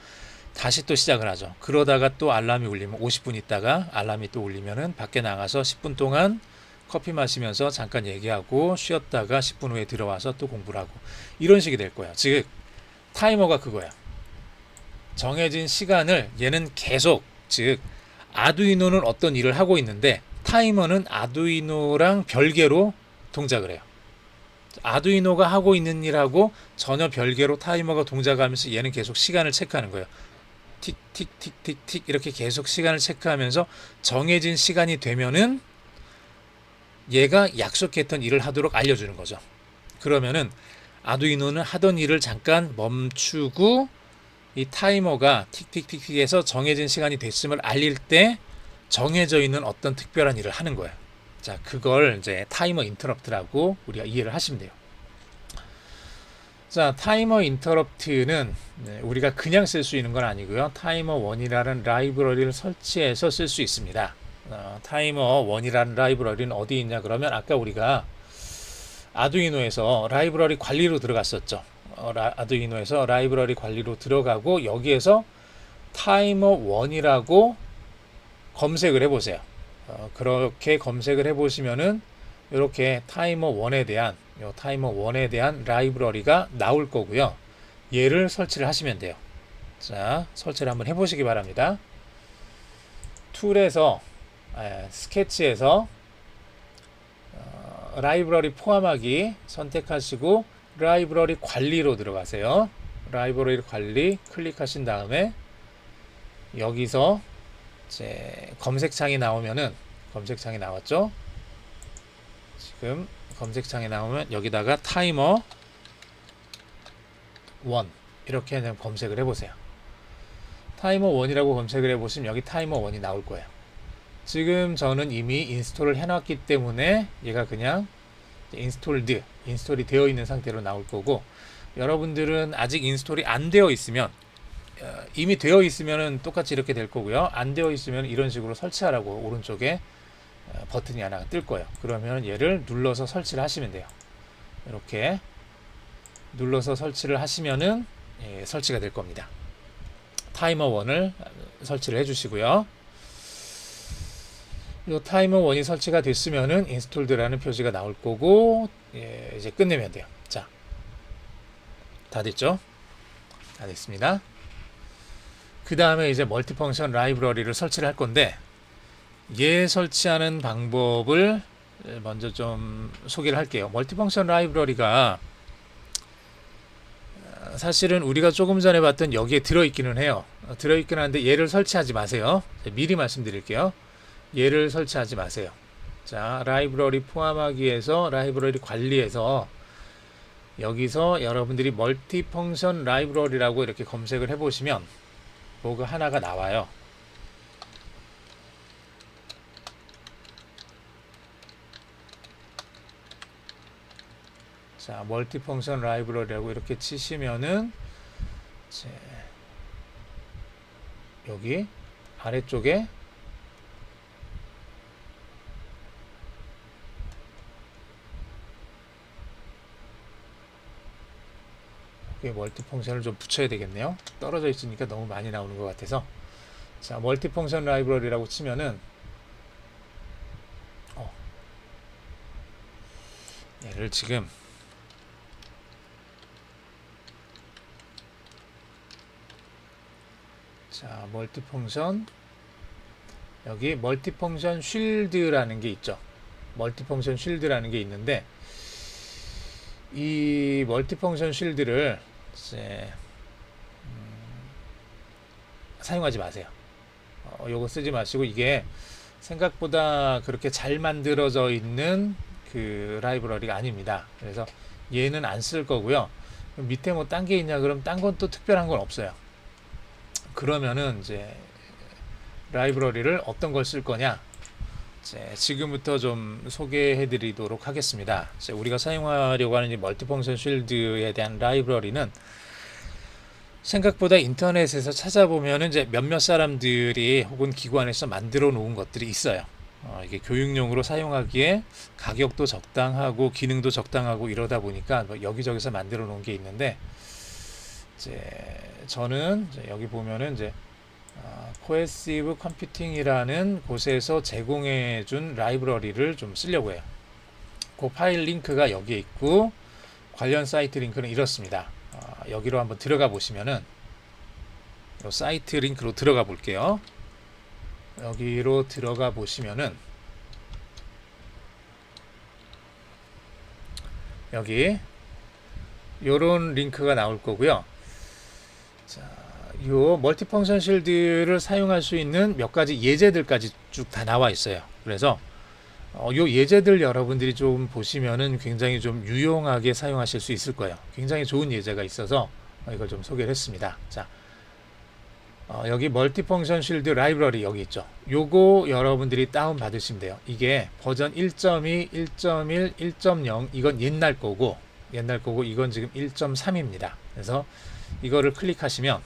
다시 또 시작을 하죠. 그러다가 또 알람이 울리면 50분 있다가 알람이 또 울리면은 밖에 나가서 10분 동안 커피 마시면서 잠깐 얘기하고 쉬었다가 10분 후에 들어와서 또 공부를 하고 이런 식이 될 거예요. 즉 타이머가 그거야. 정해진 시간을 얘는 계속 즉 아두이노는 어떤 일을 하고 있는데 타이머는 아두이노랑 별개로 동작을 해요. 아두이노가 하고 있는 일하고 전혀 별개로 타이머가 동작하면서 얘는 계속 시간을 체크하는 거예요. 틱틱틱틱틱 이렇게 계속 시간을 체크하면서 정해진 시간이 되면은 얘가 약속했던 일을 하도록 알려주는 거죠. 그러면은 아두이노는 하던 일을 잠깐 멈추고 이 타이머가 틱틱틱틱해서 정해진 시간이 됐음을 알릴 때 정해져 있는 어떤 특별한 일을 하는 거예요. 자, 그걸 이제 타이머 인터럽트라고 우리가 이해를 하시면 돼요. 자, 타이머 인터럽트는 우리가 그냥 쓸 수 있는 건 아니고요. 타이머 1이라는 라이브러리를 설치해서 쓸 수 있습니다. 타이머 1이라는 라이브러리는 어디 있냐 그러면 아까 우리가 아두이노에서 라이브러리 관리로 들어갔었죠. 아두이노에서 라이브러리 관리로 들어가고 여기에서 타이머 1이라고 검색을 해보세요. 그렇게 검색을 해보시면은 이렇게 타이머 1에 대한 라이브러리가 나올 거고요. 얘를 설치를 하시면 돼요. 자, 설치를 한번 해보시기 바랍니다. 툴에서 스케치에서 라이브러리 포함하기 선택하시고 라이브러리 관리로 들어가세요. 라이브러리 관리 클릭하신 다음에 여기서 이제 검색창이 나오면은 검색창이 나왔죠. 지금 검색창에 나오면 여기다가 타이머 1 이렇게 검색을 해보세요. 타이머 1이라고 검색을 해보시면 여기 타이머 1이 나올 거예요. 지금 저는 이미 인스톨을 해놨기 때문에 얘가 그냥 인스톨이 되어 있는 상태로 나올 거고 여러분들은 아직 인스톨이 안 되어 있으면 이미 되어 있으면 똑같이 이렇게 될 거고요. 안 되어 있으면 이런 식으로 설치하라고 오른쪽에 버튼이 하나 뜰 거예요. 그러면 얘를 눌러서 설치를 하시면 돼요. 이렇게 눌러서 설치를 하시면은 설치가 될 겁니다. 타이머 1을 설치를 해주시고요. 이 타이머 1이 설치가 됐으면은 인스톨드라는 표시가 나올 거고 이제 끝내면 돼요. 자, 다 됐죠? 다 됐습니다. 그 다음에 이제 멀티펑션 라이브러리를 설치를 할 건데 얘 설치하는 방법을 먼저 좀 소개를 할게요. 멀티펑션 라이브러리가 사실은 우리가 조금 전에 봤던 여기에 들어있기는 해요. 들어있긴 한데 얘를 설치하지 마세요. 미리 말씀드릴게요. 얘를 설치하지 마세요. 자, 라이브러리 포함하기 위해서 라이브러리 관리에서 여기서 여러분들이 멀티펑션 라이브러리라고 이렇게 검색을 해보시면 뭐가 하나가 나와요. 자, 멀티펑션 라이브러리라고 이렇게 치시면은 여기 아래쪽에 멀티펑션을 좀 붙여야 되겠네요. 떨어져 있으니까 너무 많이 나오는 것 같아서. 자, 멀티펑션 라이브러리라고 치면은 얘를 지금 자, 멀티펑션 여기 멀티펑션 쉴드라는 게 있죠. 멀티펑션 쉴드라는 게 있는데 이 멀티펑션 쉴드를 이제 사용하지 마세요. 요거 쓰지 마시고 이게 생각보다 그렇게 잘 만들어져 있는 그 라이브러리가 아닙니다. 그래서 얘는 안 쓸 거고요. 밑에 뭐 딴 게 있냐 그럼 딴 건 또 특별한 건 없어요. 그러면은 이제 라이브러리를 어떤 걸 쓸 거냐 지금부터 좀 소개해 드리도록 하겠습니다. 우리가 사용하려고 하는 이 멀티펑션 쉴드에 대한 라이브러리는 생각보다 인터넷에서 찾아보면 이제 몇몇 사람들이 혹은 기관에서 만들어 놓은 것들이 있어요. 이게 교육용으로 사용하기에 가격도 적당하고 기능도 적당하고 이러다 보니까 뭐 여기저기서 만들어 놓은 게 있는데 이제 저는 이제 여기 보면은 이제 코헤시브 컴퓨팅이라는 곳에서 제공해 준 라이브러리를 좀 쓰려고 해요. 그 파일 링크가 여기에 있고 관련 사이트 링크는 이렇습니다. 여기로 한번 들어가 보시면은 이 사이트 링크로 들어가 볼게요. 여기로 들어가 보시면은 여기 요런 링크가 나올 거고요. 자, 요 멀티펑션 쉴드를 사용할 수 있는 몇 가지 예제들까지 쭉 다 나와 있어요. 그래서 요 예제들 여러분들이 좀 보시면은 굉장히 좀 유용하게 사용하실 수 있을 거예요. 굉장히 좋은 예제가 있어서 이걸 좀 소개를 했습니다. 자, 여기 멀티펑션 쉴드 라이브러리 여기 있죠. 요거 여러분들이 다운 받으시면 돼요. 이게 버전 1.2, 1.1, 1.0 이건 옛날 거고 이건 지금 1.3입니다. 그래서 이거를 클릭하시면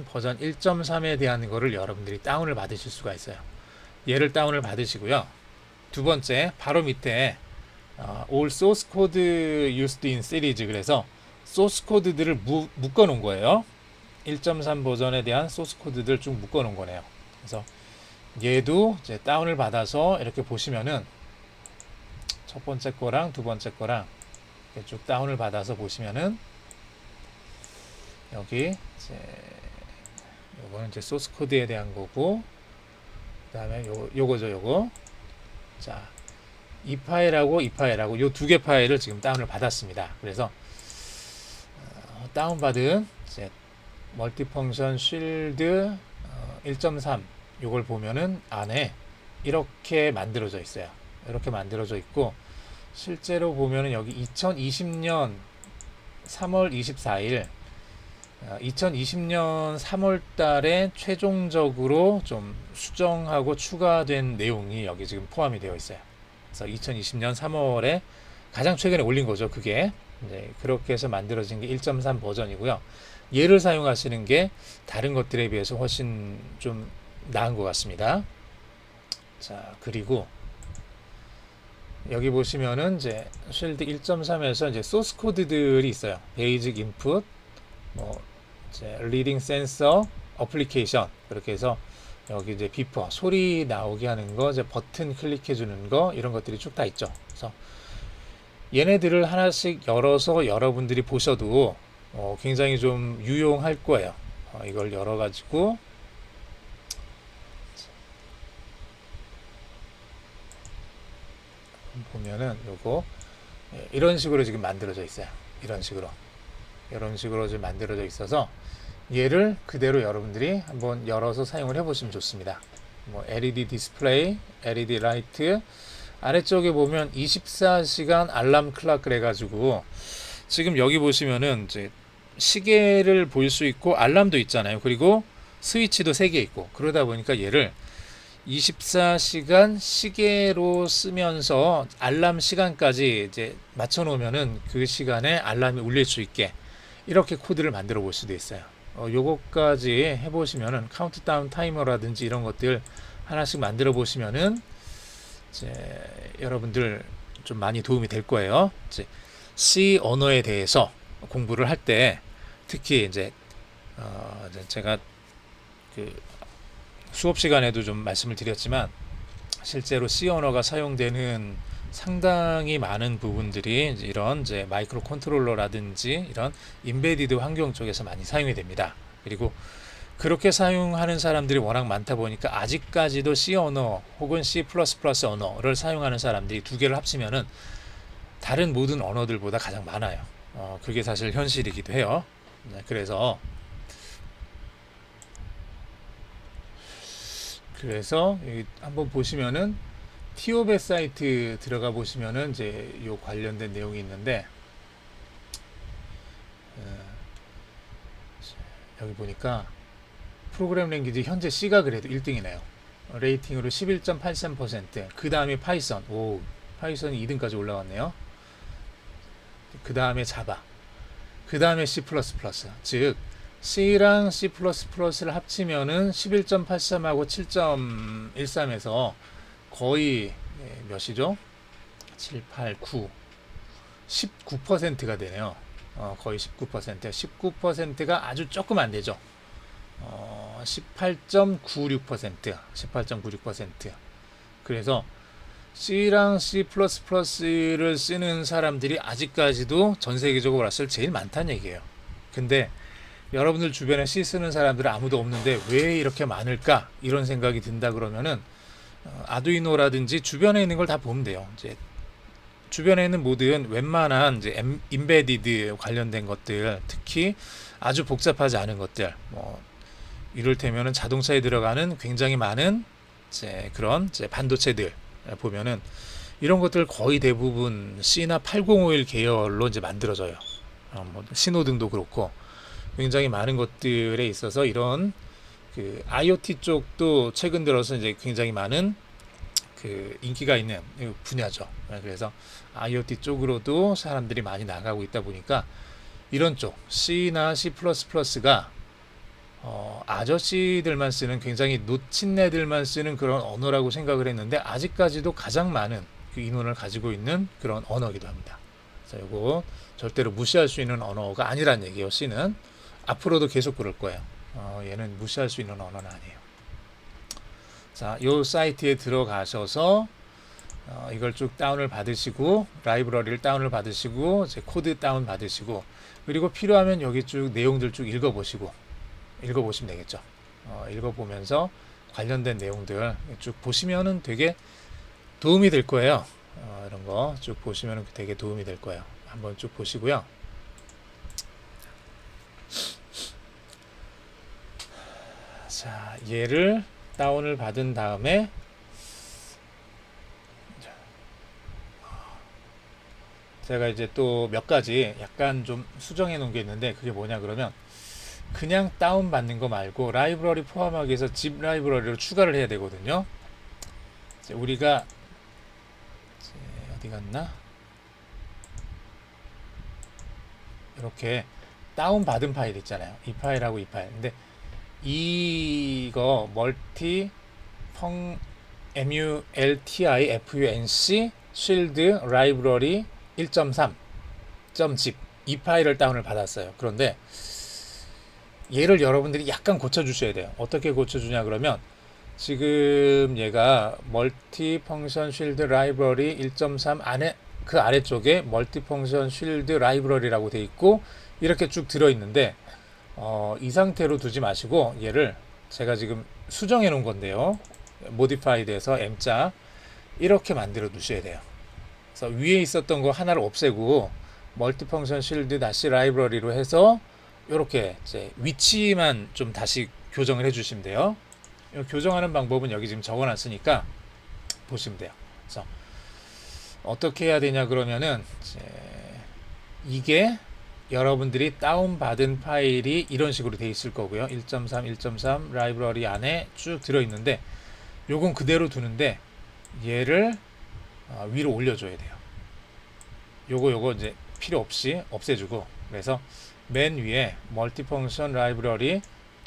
버전 1.3에 대한 거를 여러분들이 다운을 받으실 수가 있어요. 얘를 다운을 받으시고요. 두 번째 바로 밑에 all source code used in series 그래서 소스 코드들을 묶어 놓은 거예요. 1.3 버전에 대한 소스 코드들 쭉 묶어 놓은 거네요. 그래서 얘도 이제 다운을 받아서 이렇게 보시면은 첫 번째 거랑 두 번째 거랑 이렇게 쭉 다운을 받아서 보시면은 여기 이제 요거는 이제 소스 코드에 대한 거고 그 다음에 요거죠 요거. 자, 이 파일하고 이 파일하고 요 두 개 파일을 지금 다운을 받았습니다. 그래서 다운받은 이제 멀티펑션 쉴드 1.3 요걸 보면은 안에 이렇게 만들어져 있어요. 이렇게 만들어져 있고 실제로 보면은 여기 2020년 3월 24일 2020년 3월 달에 최종적으로 좀 수정하고 추가된 내용이 여기 지금 포함이 되어 있어요. 그래서 2020년 3월에 가장 최근에 올린 거죠. 그게 이제 그렇게 해서 만들어진 게 1.3 버전이고요. 얘를 사용하시는 게 다른 것들에 비해서 훨씬 좀 나은 것 같습니다. 자, 그리고 여기 보시면은 이제 쉴드 1.3에서 이제 소스 코드들이 있어요. 베이직 인풋, 뭐 이제 리딩 센서, 어플리케이션 그렇게 해서 여기 이제 비퍼 소리 나오게 하는 거, 이제 버튼 클릭해 주는 거 이런 것들이 쭉 다 있죠. 그래서 얘네들을 하나씩 열어서 여러분들이 보셔도 굉장히 좀 유용할 거예요. 이걸 열어가지고 보면은 요거 이런 식으로 지금 만들어져 있어요. 이런 식으로 지금 만들어져 있어서 얘를 그대로 여러분들이 한번 열어서 사용을 해보시면 좋습니다. 뭐 LED 디스플레이, LED 라이트, 아래쪽에 보면 24시간 알람 클락 그래가지고 지금 여기 보시면은 이제 시계를 볼 수 있고 알람도 있잖아요. 그리고 스위치도 3개 있고 그러다 보니까 얘를 24시간 시계로 쓰면서 알람 시간까지 이제 맞춰 놓으면은 그 시간에 알람이 울릴 수 있게 이렇게 코드를 만들어 볼 수도 있어요. 요거까지 해보시면은 카운트다운 타이머라든지 이런 것들 하나씩 만들어 보시면은 이제 여러분들 좀 많이 도움이 될 거예요. 이제 C 언어에 대해서 공부를 할 때 특히 이제 제가 그 수업 시간에도 좀 말씀을 드렸지만 실제로 C 언어가 사용되는 상당히 많은 부분들이 이런 이제 마이크로 컨트롤러라든지 이런 인베디드 환경 쪽에서 많이 사용이 됩니다. 그리고 그렇게 사용하는 사람들이 워낙 많다 보니까 아직까지도 C 언어 혹은 C++ 언어를 사용하는 사람들이 두 개를 합치면은 다른 모든 언어들보다 가장 많아요. 그게 사실 현실이기도 해요. 그래서 여기 한번 보시면은 티오베 사이트 들어가 보시면은 이제 요 관련된 내용이 있는데 여기 보니까 프로그램 랭귀지 현재 C가 그래도 1등이네요. 레이팅으로 11.83%. 그 다음에 파이썬. 오, 파이썬이 2등까지 올라왔네요. 그 다음에 자바. 그 다음에 C++. 즉 C랑 C++를 합치면은 11.83하고 7.13에서 거의 몇이죠? 7, 8, 9, 19%가 되네요. 거의 19%. 19%가 아주 조금 안 되죠. 18.96%. 18.96%. 그래서 C랑 C++를 쓰는 사람들이 아직까지도 전 세계적으로 봤을 때 제일 많다는 얘기예요. 근데 여러분들 주변에 C 쓰는 사람들은 아무도 없는데 왜 이렇게 많을까? 이런 생각이 든다 그러면은 아두이노라든지 주변에 있는 걸 다 보면 돼요. 이제 주변에 있는 모든 웬만한 이제 인베디드 관련된 것들, 특히 아주 복잡하지 않은 것들, 뭐 이를테면은 자동차에 들어가는 굉장히 많은 이제 그런 이제 반도체들 보면은 이런 것들 거의 대부분 C나 8051 계열로 이제 만들어져요. 뭐 신호등도 그렇고 굉장히 많은 것들에 있어서 이런 그 IoT 쪽도 최근 들어서 이제 굉장히 많은 그 인기가 있는 분야죠. 그래서 IoT 쪽으로도 사람들이 많이 나가고 있다 보니까 이런 쪽 C나 C++가 아저씨들만 쓰는 굉장히 노친네들만 쓰는 그런 언어라고 생각을 했는데 아직까지도 가장 많은 그 인원을 가지고 있는 그런 언어이기도 합니다. 그래서 이거 절대로 무시할 수 있는 언어가 아니란 얘기예요. C는 앞으로도 계속 그럴 거예요. 얘는 무시할 수 있는 언어는 아니에요. 자, 요 사이트에 들어가셔서 이걸 쭉 다운을 받으시고 라이브러리를 다운을 받으시고 이제 코드 다운 받으시고 그리고 필요하면 여기 쭉 내용들 쭉 읽어보시면 되겠죠. 읽어보면서 관련된 내용들 쭉 보시면은 되게 도움이 될 거예요. 이런 거 쭉 보시면은 되게 도움이 될 거예요. 한번 쭉 보시고요. 자, 얘를 다운을 받은 다음에 제가 이제 또 몇 가지 약간 좀 수정해 놓은 게 있는데 그게 뭐냐 그러면 그냥 다운 받는 거 말고 라이브러리 포함하기 위해서 zip 라이브러리로 추가를 해야 되거든요. 이제 우리가 어디 갔나? 이렇게 다운 받은 파일 있잖아요. 이 파일하고 이 파일. 근데 이거 multi-func shield library 1.3.zip 이 파일을 다운을 받았어요. 그런데 얘를 여러분들이 약간 고쳐주셔야 돼요. 어떻게 고쳐주냐 그러면 지금 얘가 multi-function shield library 1.3 안에 그 아래쪽에 multi-function shield library라고 돼 있고 이렇게 쭉 들어있는데 이 상태로 두지 마시고 얘를 제가 지금 수정해 놓은 건데요. modified에서 M자 이렇게 만들어 두셔야 돼요. 그래서 위에 있었던 거 하나를 없애고 멀티펑션 실드 다시 라이브러리로 해서 이렇게 이제 위치만 좀 다시 교정을 해주시면 돼요. 이 교정하는 방법은 여기 지금 적어놨으니까 보시면 돼요. 그래서 어떻게 해야 되냐 그러면은 이게 여러분들이 다운받은 파일이 이런 식으로 돼 있을 거고요. 1.3, 1.3 라이브러리 안에 쭉 들어있는데 요건 그대로 두는데 얘를 위로 올려줘야 돼요. 요거 이제 필요 없이 없애주고, 그래서 맨 위에 멀티펑션 라이브러리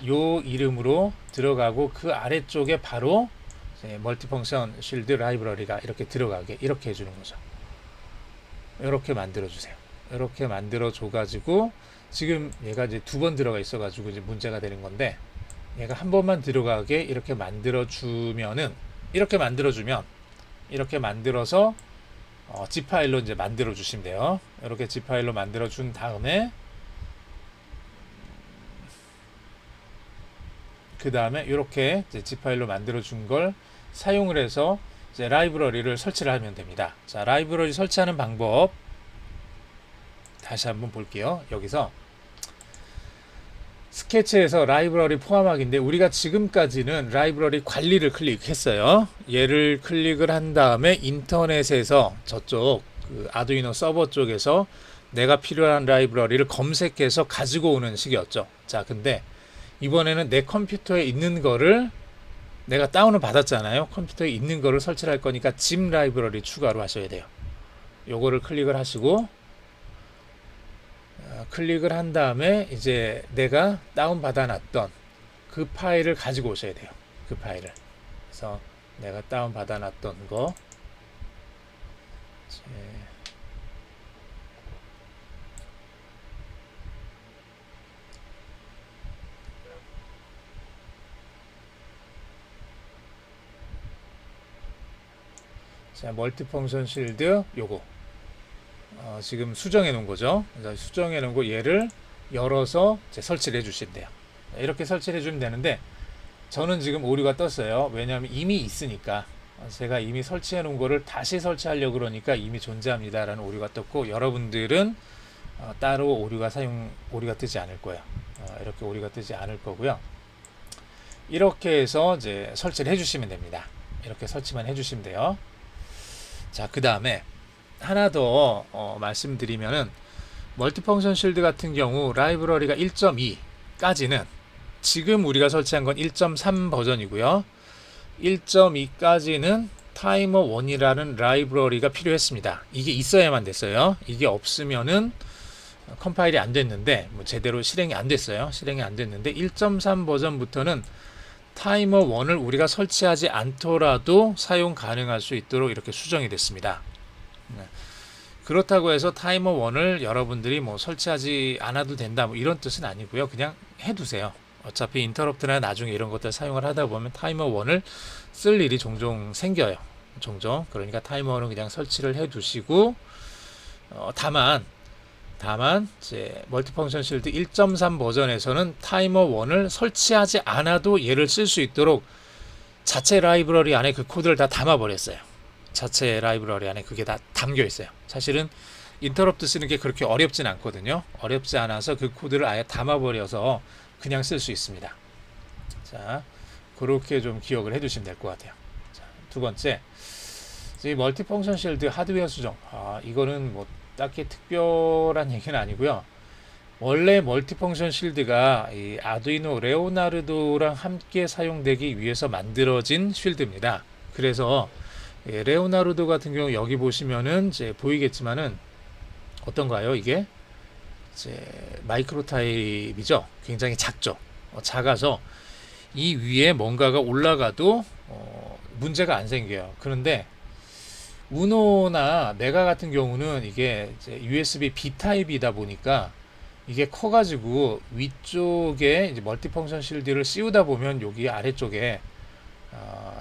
요 이름으로 들어가고 그 아래쪽에 바로 멀티펑션 쉴드 라이브러리가 이렇게 들어가게 이렇게 해주는 거죠. 이렇게 만들어 주세요. 이렇게 만들어 줘 가지고 지금 얘가 이제 두 번 들어가 있어 가지고 이제 문제가 되는 건데, 얘가 한 번만 들어가게 이렇게 만들어 주면은, 이렇게 만들어 주면 이렇게 만들어서 zip 파일로 이제 만들어 주시면 돼요. 이렇게 zip 파일로 만들어 준 다음에 그 다음에 이렇게 zip 파일로 만들어 준 걸 사용을 해서 이제 라이브러리를 설치를 하면 됩니다. 자, 라이브러리 설치하는 방법 다시 한번 볼게요. 여기서 스케치에서 라이브러리 포함하기인데 우리가 지금까지는 라이브러리 관리를 클릭했어요. 얘를 클릭을 한 다음에 인터넷에서 저쪽 그 아두이노 서버 쪽에서 내가 필요한 라이브러리를 검색해서 가지고 오는 식이었죠. 자, 근데 이번에는 내 컴퓨터에 있는 거를 내가 다운을 받았잖아요. 컴퓨터에 있는 거를 설치를 할 거니까 zip 라이브러리 추가로 하셔야 돼요. 요거를 클릭을 하시고 클릭을 한 다음에 이제 내가 다운 받아 놨던 그 파일을 가지고 오셔야 돼요. 그 파일을. 그래서 내가 다운 받아 놨던 거 자, 멀티펑션 실드 요거 지금 수정해 놓은 거죠. 그래서 수정해 놓은 거 얘를 열어서 설치를 해 주시면 돼요. 이렇게 설치를 해 주면 되는데 저는 지금 오류가 떴어요. 왜냐하면 이미 있으니까. 제가 이미 설치해 놓은 거를 다시 설치하려고 그러니까 이미 존재합니다 라는 오류가 떴고, 여러분들은 따로 오류가 뜨지 않을 거예요. 이렇게 오류가 뜨지 않을 거고요. 이렇게 해서 이제 설치를 해 주시면 됩니다. 이렇게 설치만 해 주시면 돼요. 자, 그 다음에 하나 더 말씀드리면은 멀티펑션 실드 같은 경우 라이브러리가 1.2까지는 지금 우리가 설치한 건 1.3 버전이고요. 1.2까지는 타이머 1이라는 라이브러리가 필요했습니다. 이게 있어야만 됐어요. 이게 없으면은 컴파일이 안 됐는데 제대로 실행이 안 됐어요. 실행이 안 됐는데 1.3 버전부터는 타이머 1을 우리가 설치하지 않더라도 사용 가능할 수 있도록 이렇게 수정이 됐습니다. 그렇다고 해서 타이머 1을 여러분들이 설치하지 않아도 된다 이런 뜻은 아니고요. 그냥 해두세요. 어차피 인터럽트나 나중에 이런 것들 사용을 하다 보면 타이머 1을 쓸 일이 종종 생겨요. 종종. 그러니까 타이머 1은 그냥 설치를 해두시고 다만 이제 멀티펑션 실드 1.3 버전에서는 타이머 1을 설치하지 않아도 얘를 쓸 수 있도록 자체 라이브러리 안에 그 코드를 다 담아버렸어요. 자체 라이브러리 안에 그게 다 담겨 있어요. 사실은 인터럽트 쓰는 게 그렇게 어렵진 않거든요. 어렵지 않아서 그 코드를 아예 담아버려서 그냥 쓸 수 있습니다. 자, 그렇게 좀 기억을 해두시면 될 것 같아요. 자, 두 번째, 이 멀티펑션 실드 하드웨어 수정. 이거는 딱히 특별한 얘기는 아니고요. 원래 멀티펑션 실드가 이 아두이노 레오나르도랑 함께 사용되기 위해서 만들어진 실드입니다. 그래서 레오나르도 같은 경우 여기 보시면은 이제 보이겠지만은 어떤가요? 이게 이제 마이크로 타입이죠. 굉장히 작죠. 작아서 이 위에 뭔가가 올라가도 문제가 안 생겨요. 그런데 우노나 메가 같은 경우는 이게 이제 USB B 타입이다 보니까 이게 커가지고 위쪽에 이제 멀티펑션 실드를 씌우다 보면 여기 아래쪽에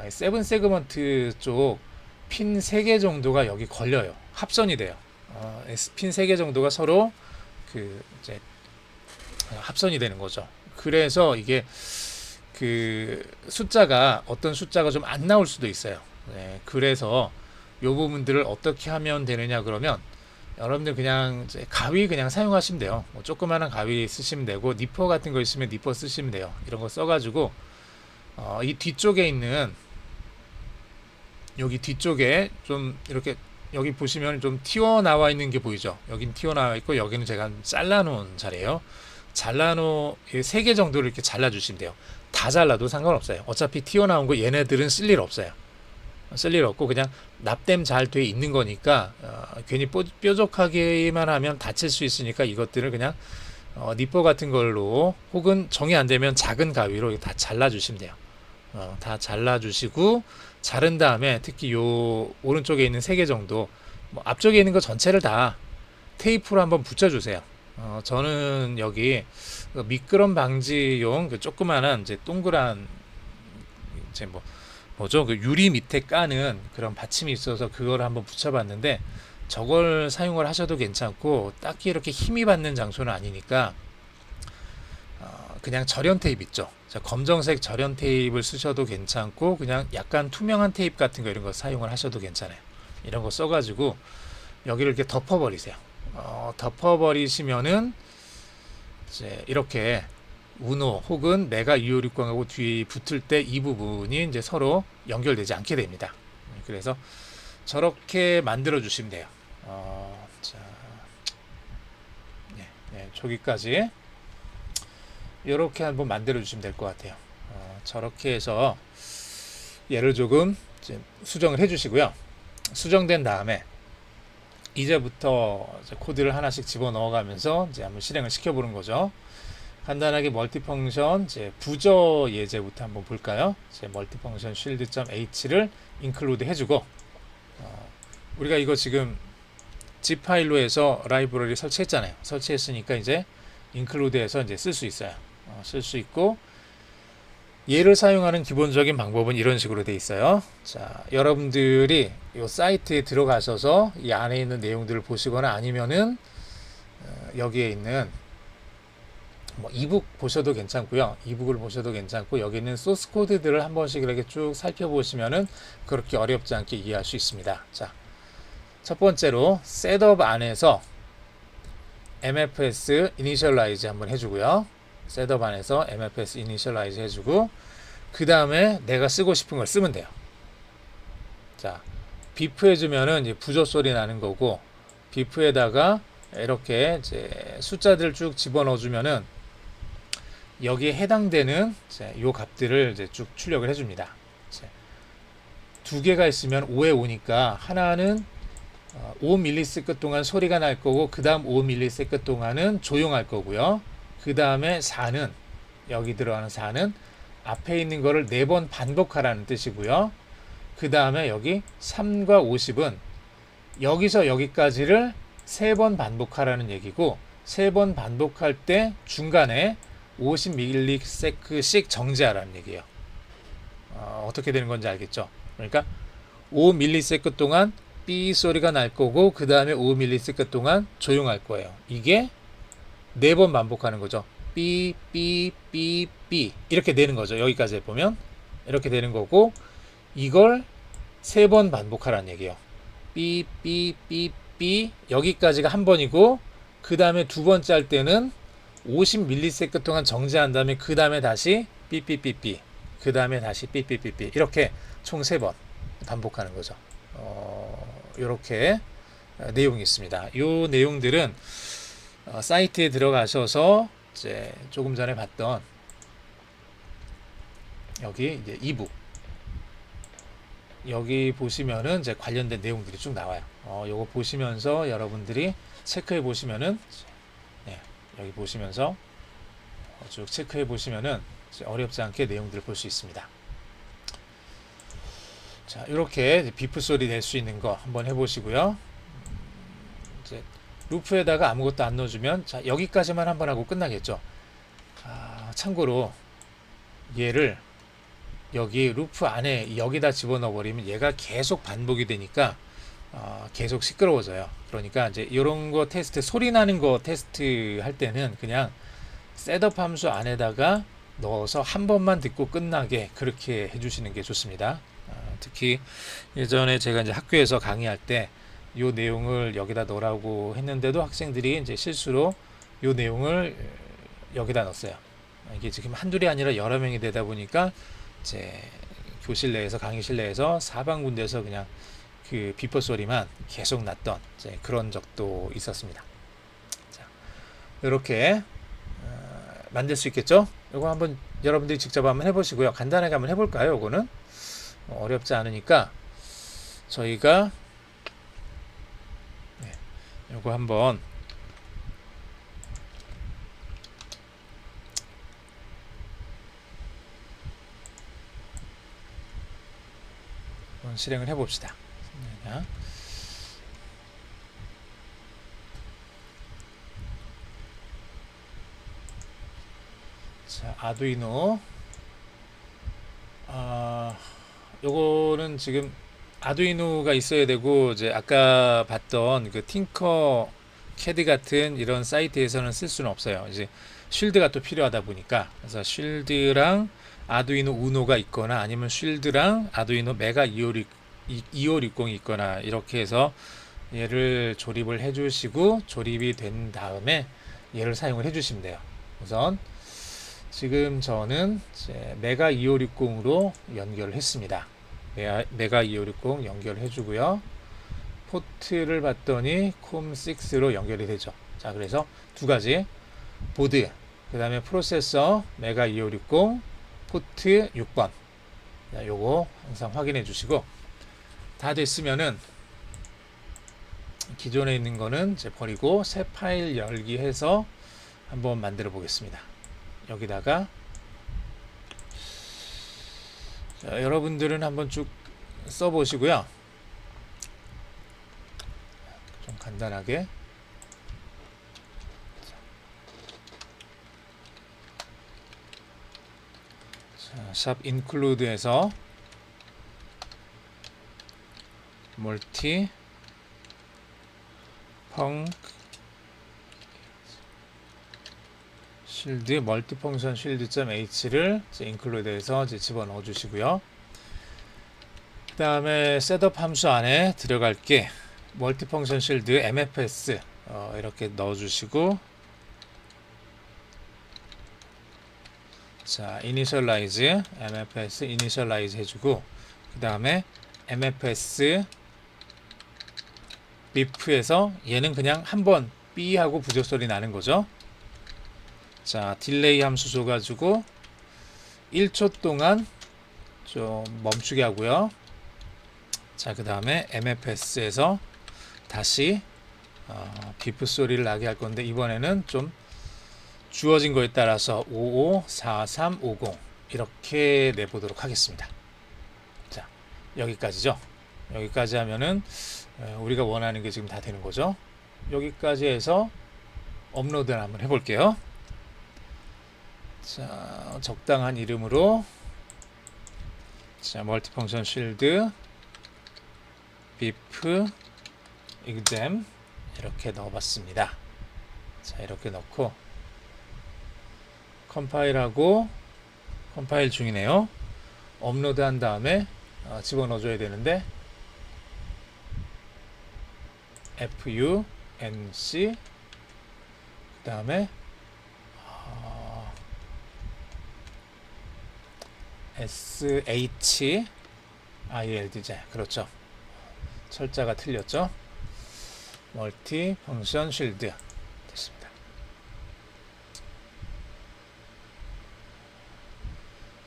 7 세그먼트 쪽 핀 3개 정도가 여기 걸려요. 합선이 돼요. 핀 3개 정도가 서로 이제 합선이 되는 거죠. 그래서 이게 그 숫자가 어떤 숫자가 좀 안 나올 수도 있어요. 네, 그래서 요 부분들을 어떻게 하면 되느냐 그러면 여러분들 그냥 이제 가위 그냥 사용하시면 돼요. 뭐 조그마한 가위 쓰시면 되고 니퍼 같은 거 있으면 니퍼 쓰시면 돼요. 이런 거 써가지고 이 뒤쪽에 있는 여기 뒤쪽에 좀 이렇게 여기 보시면 좀 튀어나와 있는 게 보이죠. 여긴 튀어나와 있고 여기는 제가 잘라 놓은 자리예요. 잘라놓은 3개 정도를 이렇게 잘라주시면 돼요. 다 잘라도 상관없어요. 어차피 튀어나온 거 얘네들은 쓸 일 없어요. 쓸 일 없고 그냥 납땜 잘 돼 있는 거니까 괜히 뾰족하게만 하면 다칠 수 있으니까 이것들을 그냥 니퍼 같은 걸로 혹은 정이 안 되면 작은 가위로 다 잘라주시면 돼요. 다 잘라주시고 자른 다음에 특히 요 오른쪽에 있는 3개 정도 뭐 앞쪽에 있는 거 전체를 다 테이프로 한번 붙여주세요. 저는 여기 미끄럼 방지용 그 조그만한 이제 동그란 이제 뭐죠? 그 유리 밑에 까는 그런 받침이 있어서 그걸 한번 붙여봤는데 저걸 사용을 하셔도 괜찮고 딱히 이렇게 힘이 받는 장소는 아니니까 그냥 절연 테이프 있죠. 검정색 절연 테이프를 쓰셔도 괜찮고 그냥 약간 투명한 테이프 같은 거 이런 거 사용을 하셔도 괜찮아요. 이런 거 써가지고 여기를 이렇게 덮어버리세요. 덮어버리시면은 이제 이렇게 우노 혹은 메가 이오육광하고 뒤에 붙을 때 이 부분이 이제 서로 연결되지 않게 됩니다. 그래서 저렇게 만들어 주시면 돼요. 자, 저기까지 이렇게 한번 만들어 주시면 될 것 같아요. 저렇게 해서 얘를 조금 이제 수정을 해 주시고요. 수정된 다음에 이제부터 이제 코드를 하나씩 집어 넣어가면서 이제 한번 실행을 시켜보는 거죠. 간단하게 멀티펑션 이제 부저 예제부터 한번 볼까요? 이제 멀티펑션 shield.h를 인클루드 해주고 우리가 이거 지금 zip 파일로 해서 라이브러리 설치했잖아요. 설치했으니까 이제 인클루드해서 이제 쓸 수 있어요. 쓸 수 있고 얘를 사용하는 기본적인 방법은 이런 식으로 돼 있어요. 자, 여러분들이 이 사이트에 들어가셔서 이 안에 있는 내용들을 보시거나 아니면은 여기에 있는 뭐 이북 보셔도 괜찮고요. 이북을 보셔도 괜찮고 여기 있는 소스 코드들을 한 번씩 이렇게 쭉 살펴보시면은 그렇게 어렵지 않게 이해할 수 있습니다. 자, 첫 번째로 셋업 안에서 MFS 이니셜라이즈 한번 해주고요. 셋업 안에서 MFS 이니셜라이즈 해주고 그 다음에 내가 쓰고 싶은 걸 쓰면 돼요. 자, 비프 해주면은 이제 부조 소리 나는 거고 비프에다가 이렇게 이제 숫자들을 쭉 집어넣어주면은 여기에 해당되는 요 값들을 이제 쭉 출력을 해줍니다. 두 개가 있으면 5에 5니까 하나는 5ms 동안 소리가 날 거고 그 다음 5ms 동안은 조용할 거고요. 그 다음에 4는 여기 들어가는 4는 앞에 있는 거를 4번 반복하라는 뜻이고요. 그 다음에 여기 3과 50은 여기서 여기까지를 3번 반복하라는 얘기고 3번 반복할 때 중간에 50ms씩 정지하라는 얘기예요. 어떻게 되는 건지 알겠죠? 그러니까 5ms 동안 삐 소리가 날 거고 그 다음에 5ms 동안 조용할 거예요. 이게 4번 반복하는 거죠. 삐, 삐, 삐, 삐 이렇게 되는 거죠. 여기까지 보면 이렇게 되는 거고 이걸 3번 반복하라는 얘기예요. 삐, 삐, 삐, 삐 여기까지가 한 번이고 그 다음에 두 번째 할 때는 50ms 동안 정지한 다음에 그 다음에 다시 삐삐삐삐 그 다음에 다시 삐삐삐삐 이렇게 총 3번 반복하는 거죠. 이렇게 내용이 있습니다. 이 내용들은 사이트에 들어가셔서 이제 조금 전에 봤던 여기 이제 이북 여기 보시면은 이제 관련된 내용들이 쭉 나와요. 요거 보시면서 여러분들이 체크해 보시면은 여기 보시면서 쭉 체크해 보시면은 어렵지 않게 내용들을 볼 수 있습니다. 자, 이렇게 비프 소리 낼 수 있는 거 한번 해보시고요. 이제 루프에다가 아무것도 안 넣어주면 자 여기까지만 한번 하고 끝나겠죠. 참고로 얘를 여기 루프 안에 여기다 집어넣어 버리면 얘가 계속 반복이 되니까 계속 시끄러워져요. 그러니까 이제 이런 거 테스트 소리 나는 거 테스트 할 때는 그냥 셋업 함수 안에다가 넣어서 한 번만 듣고 끝나게 그렇게 해주시는 게 좋습니다. 특히 예전에 제가 이제 학교에서 강의할 때 요 내용을 여기다 넣으라고 했는데도 학생들이 이제 실수로 요 내용을 여기다 넣었어요. 이게 지금 한둘이 아니라 여러 명이 되다 보니까 이제 교실 내에서 강의실 내에서 사방군데서 그냥 그 비퍼 소리만 계속 났던 이제 그런 적도 있었습니다. 자, 이렇게 만들 수 있겠죠? 이거 한번 여러분들이 직접 한번 해보시고요. 간단하게 한번 해볼까요? 이거는 어렵지 않으니까 저희가 이거 한번 실행을 해봅시다. 자, 아두이노. 요거는 지금 아두이노가 있어야 되고, 이제 아까 봤던 그 팅커 캐드 같은 이런 사이트에서는 쓸 수는 없어요. 이제 쉴드가 또 필요하다 보니까. 그래서 쉴드랑 아두이노 우노가 있거나 아니면 쉴드랑 아두이노 메가 2560이 있거나 이렇게 해서 얘를 조립을 해 주시고, 조립이 된 다음에 얘를 사용을 해 주시면 돼요. 우선 지금 저는 이제 메가 2560으로 연결을 했습니다. 메가 2560 연결해 주고요. 포트를 봤더니 콤6로 연결이 되죠. 자, 그래서 두 가지 보드, 그 다음에 프로세서 메가 2560 포트 6번. 자, 요거 항상 확인해 주시고, 다 됐으면은 기존에 있는 거는 이제 버리고 새 파일 열기 해서 한번 만들어 보겠습니다. 여기다가 자, 여러분들은 한번 쭉 써보시고요. 좀 간단하게 샵 include에서 멀티 펑 쉴드 멀티펑션 쉴드.h를 include에서 집어넣어 주시고요. 그 다음에 셋업 함수 안에 들어갈 게 멀티펑션 쉴드 mfs 이렇게 넣어 주시고, 자, initialize mfs initialize 해주고, 그 다음에 mfs beef에서 얘는 그냥 한번 B 하고 부조 소리 나는 거죠. 자, 딜레이 함수 줘가지고 1초 동안 좀 멈추게 하고요. 자, 그 다음에 mfs에서 다시 비프 소리를 나게 할 건데, 이번에는 좀 주어진 거에 따라서 55, 43, 50 이렇게 내보도록 하겠습니다. 자, 여기까지죠. 여기까지 하면은 우리가 원하는 게 지금 다 되는 거죠. 여기까지 해서 업로드를 한번 해볼게요. 자, 적당한 이름으로, 자, 멀티펑션 쉴드 비프 exam 이렇게 넣어봤습니다. 자, 이렇게 넣고 컴파일하고, 컴파일 중이네요. 업로드 한 다음에 집어넣어줘야 되는데 func 그 다음에 shield, 그렇죠. 철자가 틀렸죠. 멀티 펑션 쉴드 됐습니다.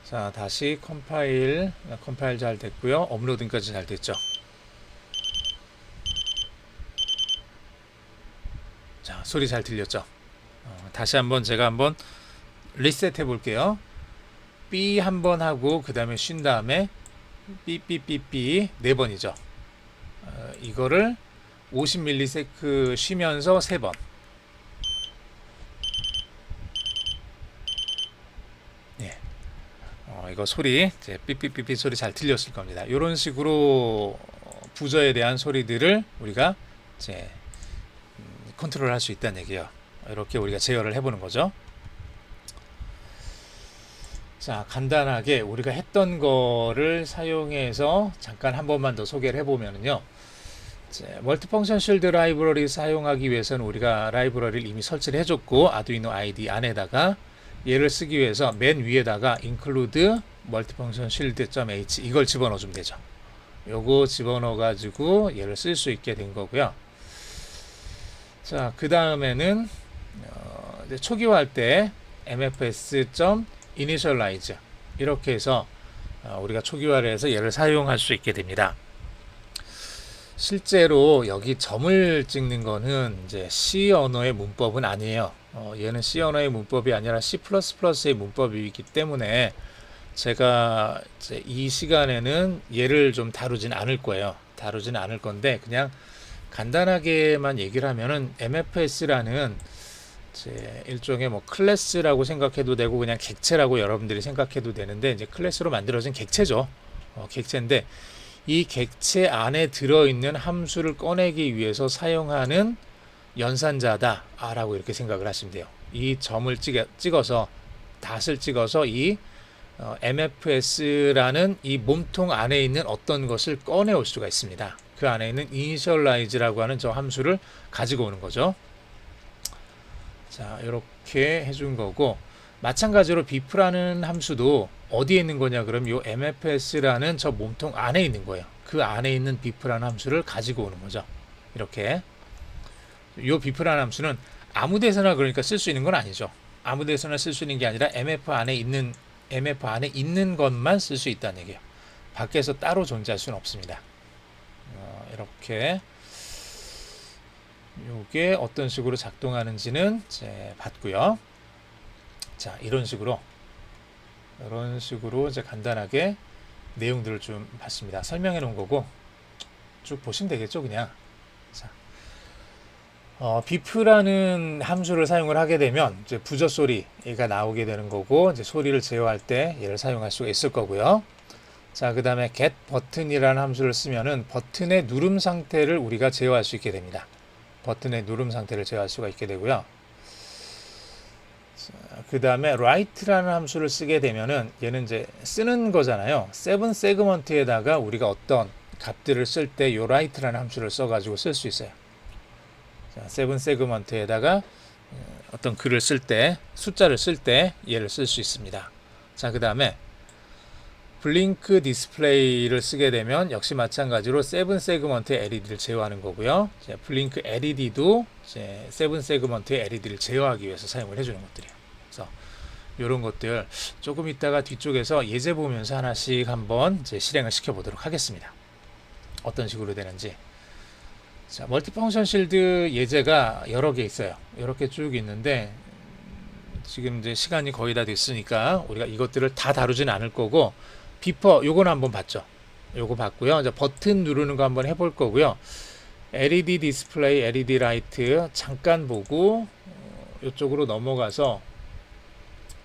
자, 다시 컴파일 잘 됐고요. 업로드까지 잘 됐죠. 자, 소리 잘 들렸죠. 다시 한번 제가 한번 리셋 해 볼게요. B 한번 하고 그 다음에 쉰 다음에 삐삐삐삐 4번이죠. 이거를 50ms 쉬면서 3번. 예. 이거 소리, 이제 삐삐삐삐 소리 잘 들렸을 겁니다. 이런 식으로 부저에 대한 소리들을 우리가 이제 컨트롤 할 수 있다는 얘기예요. 이렇게 우리가 제어를 해보는 거죠. 자, 간단하게 우리가 했던 거를 사용해서 잠깐 한 번만 더 소개를 해보면요. 멀티펑션 쉴드 라이브러리 사용하기 위해서는 우리가 라이브러리를 이미 설치를 해줬고, 아두이노 IDE 안에다가 얘를 쓰기 위해서 맨 위에다가 include multifunction shield.h 이걸 집어넣어주면 되죠. 요거 집어넣어가지고 얘를 쓸 수 있게 된 거고요. 자, 그 다음에는 초기화할 때 mfs.initialize 이렇게 해서 우리가 초기화를 해서 얘를 사용할 수 있게 됩니다. 실제로 여기 점을 찍는 거는 이제 C 언어의 문법은 아니에요. 얘는 C 언어의 문법이 아니라 C++의 문법이기 때문에 제가 이제 이 시간에는 얘를 좀 다루진 않을 거예요. 다루진 않을 건데 그냥 간단하게만 얘기를 하면은 MFS라는 일종의 뭐 클래스라고 생각해도 되고 그냥 객체라고 여러분들이 생각해도 되는데 이제 클래스로 만들어진 객체죠. 객체인데 이 객체 안에 들어있는 함수를 꺼내기 위해서 사용하는 연산자다 라고 이렇게 생각을 하시면 돼요. 이 점을 찍어서 닷을 찍어서 이 MFS라는 이 몸통 안에 있는 어떤 것을 꺼내올 수가 있습니다. 그 안에 있는 initialize라고 하는 저 함수를 가지고 오는 거죠. 자, 이렇게 해준 거고, 마찬가지로 beef라는 함수도 어디에 있는 거냐 그럼 요 MFS라는 저 몸통 안에 있는 거예요. 그 안에 있는 beef라는 함수를 가지고 오는 거죠. 이렇게 요 beef라는 함수는 아무 데서나 그러니까 쓸 수 있는 건 아니죠. 아무 데서나 쓸 수 있는 게 아니라 MF 안에 있는 것만 쓸 수 있다는 얘기예요. 밖에서 따로 존재할 수는 없습니다. 이렇게 요게 어떤 식으로 작동하는지는 봤고요. 자, 이런 식으로 이제 간단하게 내용들을 좀 봤습니다. 설명해 놓은 거고 쭉 보시면 되겠죠, 그냥. 자, beef라는 함수를 사용을 하게 되면 이제 부저 소리가 나오게 되는 거고, 이제 소리를 제어할 때 얘를 사용할 수가 있을 거고요. 자, 그 다음에 get 버튼이라는 함수를 쓰면은 버튼의 누름 상태를 우리가 제어할 수 있게 됩니다. 버튼의 누름 상태를 제어할 수가 있게 되고요. 그 다음에 write라는 함수를 쓰게 되면은 얘는 이제 쓰는 거잖아요. 7 세그먼트에다가 우리가 어떤 값들을 쓸 때 요 write라는 함수를 써가지고 쓸 수 있어요. 자, 7 세그먼트에다가 어떤 글을 쓸 때, 숫자를 쓸 때 얘를 쓸 수 있습니다. 자, 그 다음에 블링크 디스플레이를 쓰게 되면 역시 마찬가지로 7 세그먼트의 LED를 제어하는 거고요. 블링크 LED도 7 세그먼트의 LED를 제어하기 위해서 사용을 해주는 것들이에요. 그래서 이런 것들 조금 이따가 뒤쪽에서 예제 보면서 하나씩 한번 실행을 시켜 보도록 하겠습니다. 어떤 식으로 되는지. 자, 멀티펑션 실드 예제가 여러 개 있어요. 이렇게 쭉 있는데 지금 이제 시간이 거의 다 됐으니까 우리가 이것들을 다 다루지는 않을 거고, 비퍼 요거는 한번 봤죠. 요거 봤고요. 이제 버튼 누르는 거 한번 해볼 거고요. LED 디스플레이, LED 라이트 잠깐 보고 이쪽으로 넘어가서,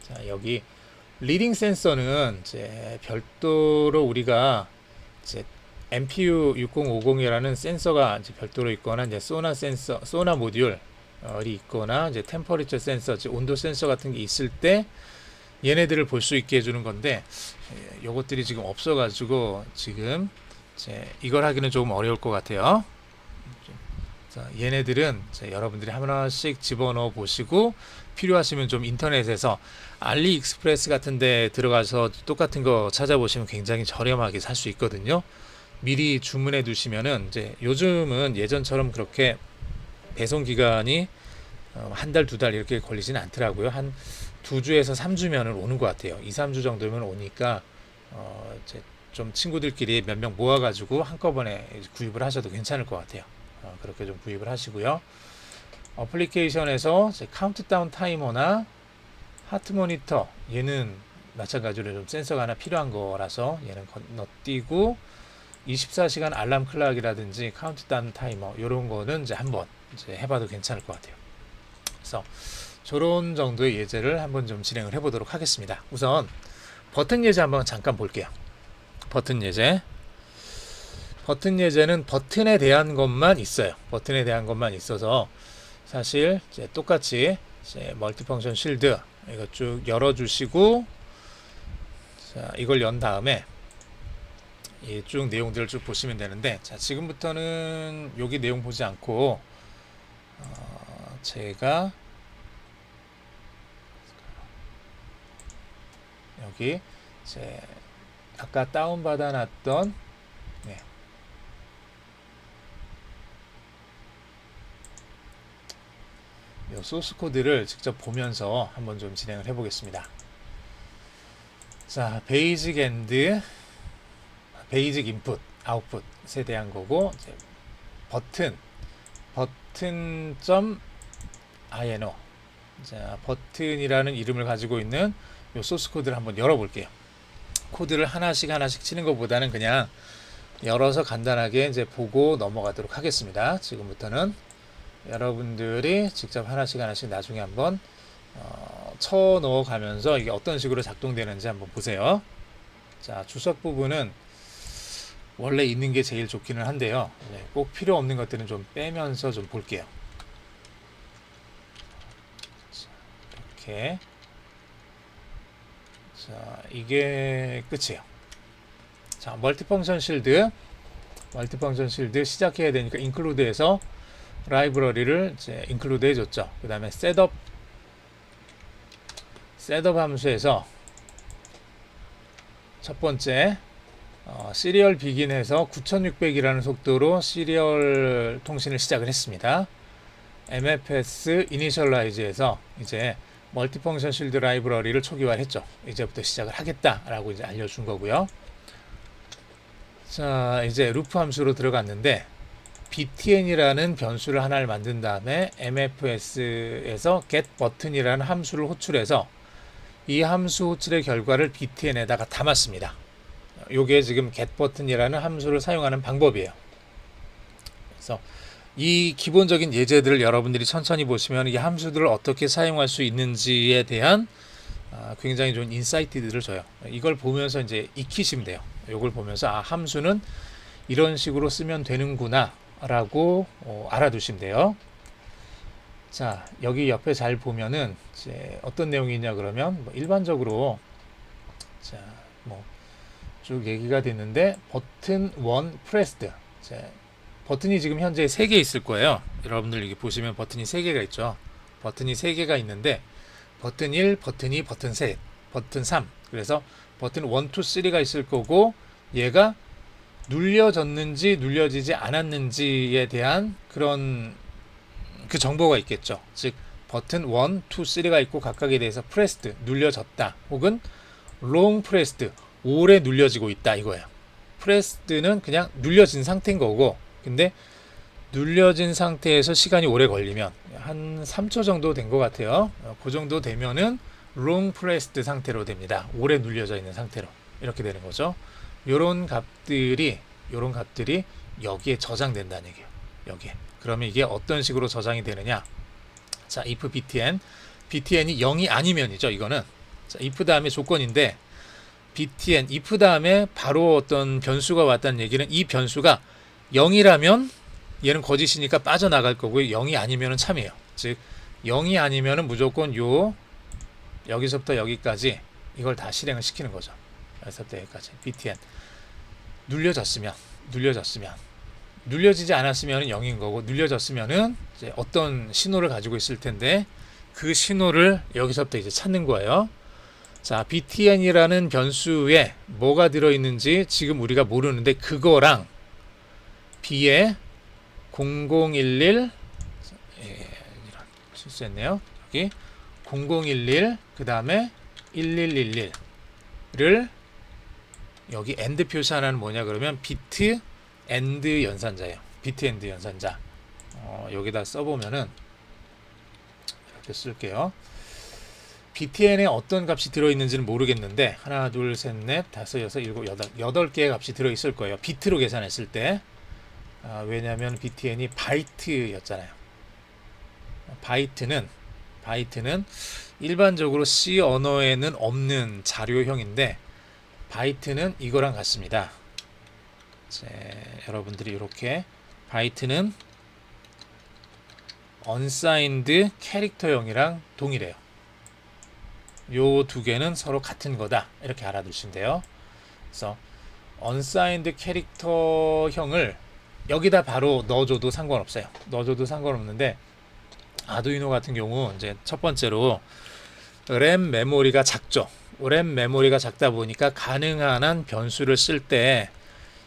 자, 여기 리딩 센서는 이제 별도로 우리가 이제 MPU 6050이라는 센서가 이제 별도로 있거나, 이제 소나 센서, 소나 모듈이 있거나, 이제 템퍼리처 센서, 온도 센서 같은 게 있을 때 얘네들을 볼 수 있게 해주는 건데, 요것들이 지금 없어가지고 지금 이걸 하기는 조금 어려울 것 같아요. 자, 얘네들은 여러분들이 하나씩 집어넣어 보시고 필요하시면 좀 인터넷에서 알리익스프레스 같은 데 들어가서 똑같은 거 찾아보시면 굉장히 저렴하게 살 수 있거든요. 미리 주문해 두시면은 이제 요즘은 예전처럼 그렇게 배송 기간이 한 달, 두 달 이렇게 걸리지는 않더라고요. 한 2주에서 3주면은 오는 것 같아요. 2, 3주 정도면 오니까 이제 좀 친구들끼리 몇 명 모아가지고 한꺼번에 구입을 하셔도 괜찮을 것 같아요. 그렇게 좀 구입을 하시고요. 어플리케이션에서 카운트다운 타이머나 하트 모니터, 얘는 마찬가지로 좀 센서가 하나 필요한 거라서 얘는 건너뛰고, 24시간 알람 클락이라든지 카운트다운 타이머 이런 거는 이제 한번 해봐도 괜찮을 것 같아요. 그래서 저런 정도의 예제를 한번 좀 진행을 해보도록 하겠습니다. 우선 버튼 예제 한번 잠깐 볼게요. 버튼 예제. 버튼 예제는 버튼에 대한 것만 있어요. 버튼에 대한 것만 있어서 사실 이제 똑같이 이제 멀티펑션 실드 이거 쭉 열어주시고, 자, 이걸 연 다음에 이 쭉 내용들을 쭉 보시면 되는데, 자, 지금부터는 여기 내용 보지 않고 제가 여기 제 아까 다운받아 놨던 네, 이 소스 코드를 직접 보면서 한번 좀 진행을 해 보겠습니다. 자, 베이직 인풋, 아웃풋에 대한 거고, 이제 버튼.ino. 자, 버튼이라는 이름을 가지고 있는 이 소스 코드를 한번 열어볼게요. 코드를 하나씩 치는 것보다는 그냥 열어서 간단하게 이제 보고 넘어가도록 하겠습니다. 지금부터는 여러분들이 직접 하나씩 나중에 한번 쳐 넣어 가면서 이게 어떤 식으로 작동되는지 한번 보세요. 자, 주석 부분은 원래 있는 게 제일 좋기는 한데요. 꼭 필요 없는 것들은 좀 빼면서 좀 볼게요. 자, 이렇게. 자, 이게 끝이에요. 자, 멀티펑션 실드 시작해야 되니까 인클루드에서 라이브러리를 이제 인클루드 해줬죠. 그 다음에 셋업 함수에서 첫 번째 시리얼 비긴해서 9600이라는 속도로 시리얼 통신을 시작을 했습니다. MFS 이니셜라이즈에서 이제 멀티펑션 실드 라이브러리를 초기화했죠. 이제부터 시작을 하겠다라고 이제 알려준 거고요. 자, 이제 루프 함수로 들어갔는데 btn이라는 변수를 하나를 만든 다음에 MFS에서 getButton이라는 함수를 호출해서 이 함수 호출의 결과를 btn에다가 담았습니다. 요게 지금 getButton이라는 함수를 사용하는 방법이에요. 그래서 이 기본적인 예제들을 여러분들이 천천히 보시면 이 함수들을 어떻게 사용할 수 있는지에 대한 굉장히 좋은 인사이트들을 줘요. 이걸 보면서 이제 익히시면 돼요. 이걸 보면서 함수는 이런 식으로 쓰면 되는구나 라고 알아두시면 돼요. 자, 여기 옆에 잘 보면은 이제 어떤 내용이 있냐 그러면 일반적으로 자, 쭉 얘기가 됐는데 버튼 1 pressed. 자, 버튼이 지금 현재 3개 있을 거예요. 여러분들 여기 보시면 버튼이 3개가 있죠. 버튼이 3개가 있는데 버튼 1, 버튼 2, 버튼 3, 버튼 3. 그래서 버튼 1, 2, 3가 있을 거고 얘가 눌려졌는지 눌려지지 않았는지에 대한 그런 그 정보가 있겠죠. 즉 버튼 1, 2, 3가 있고 각각에 대해서 pressed, 눌려졌다. 혹은 long pressed, 오래 눌려지고 있다 이거예요. pressed는 그냥 눌려진 상태인 거고, 근데 눌려진 상태에서 시간이 오래 걸리면 한 3초 정도 된 것 같아요. 그 정도 되면은 long pressed 상태로 됩니다. 오래 눌려져 있는 상태로 이렇게 되는 거죠. 요런 값들이 여기에 저장된다는 얘기예요. 여기에. 그러면 이게 어떤 식으로 저장이 되느냐? 자, if btn이 0이 아니면이죠. 이거는. 자, if 다음에 조건인데 btn if 다음에 바로 어떤 변수가 왔다는 얘기는 이 변수가 0이라면 얘는 거짓이니까 빠져나갈 거고요. 0이 아니면은 참이에요. 즉 0이 아니면은 무조건 여기서부터 여기까지 이걸 다 실행을 시키는 거죠. 여기서부터 여기까지 btn 눌려졌으면 눌려지지 않았으면 0인 거고, 눌려졌으면은 이제 어떤 신호를 가지고 있을 텐데 그 신호를 여기서부터 이제 찾는 거예요. 자, btn이라는 변수에 뭐가 들어있는지 지금 우리가 모르는데 그거랑 b에 0011 이런 실수했네요. 여기 0011 그 다음에 1111를 여기 AND 표시하나는 뭐냐 그러면 비트 AND 연산자예요. 비트 AND 연산자. 여기다 써보면은 이렇게 쓸게요. btn에 어떤 값이 들어있는지는 모르겠는데 하나, 둘, 셋, 넷, 다섯, 여섯, 일곱, 여덟 개의 값이 들어있을 거예요. 비트로 계산했을 때. 왜냐하면 btn이 바이트였잖아요. 바이트는 일반적으로 C 언어에는 없는 자료형인데 바이트는 이거랑 같습니다. 여러분들이 이렇게 바이트는 unsigned 캐릭터형이랑 동일해요. 요 두 개는 서로 같은 거다. 이렇게 알아두시면 돼요. 그래서 unsigned 캐릭터형을 여기다 바로 넣어줘도 상관없어요. 넣어줘도 상관없는데 아두이노 같은 경우 이제 첫 번째로 램 메모리가 작죠. 램 메모리가 작다 보니까 가능한 한 변수를 쓸 때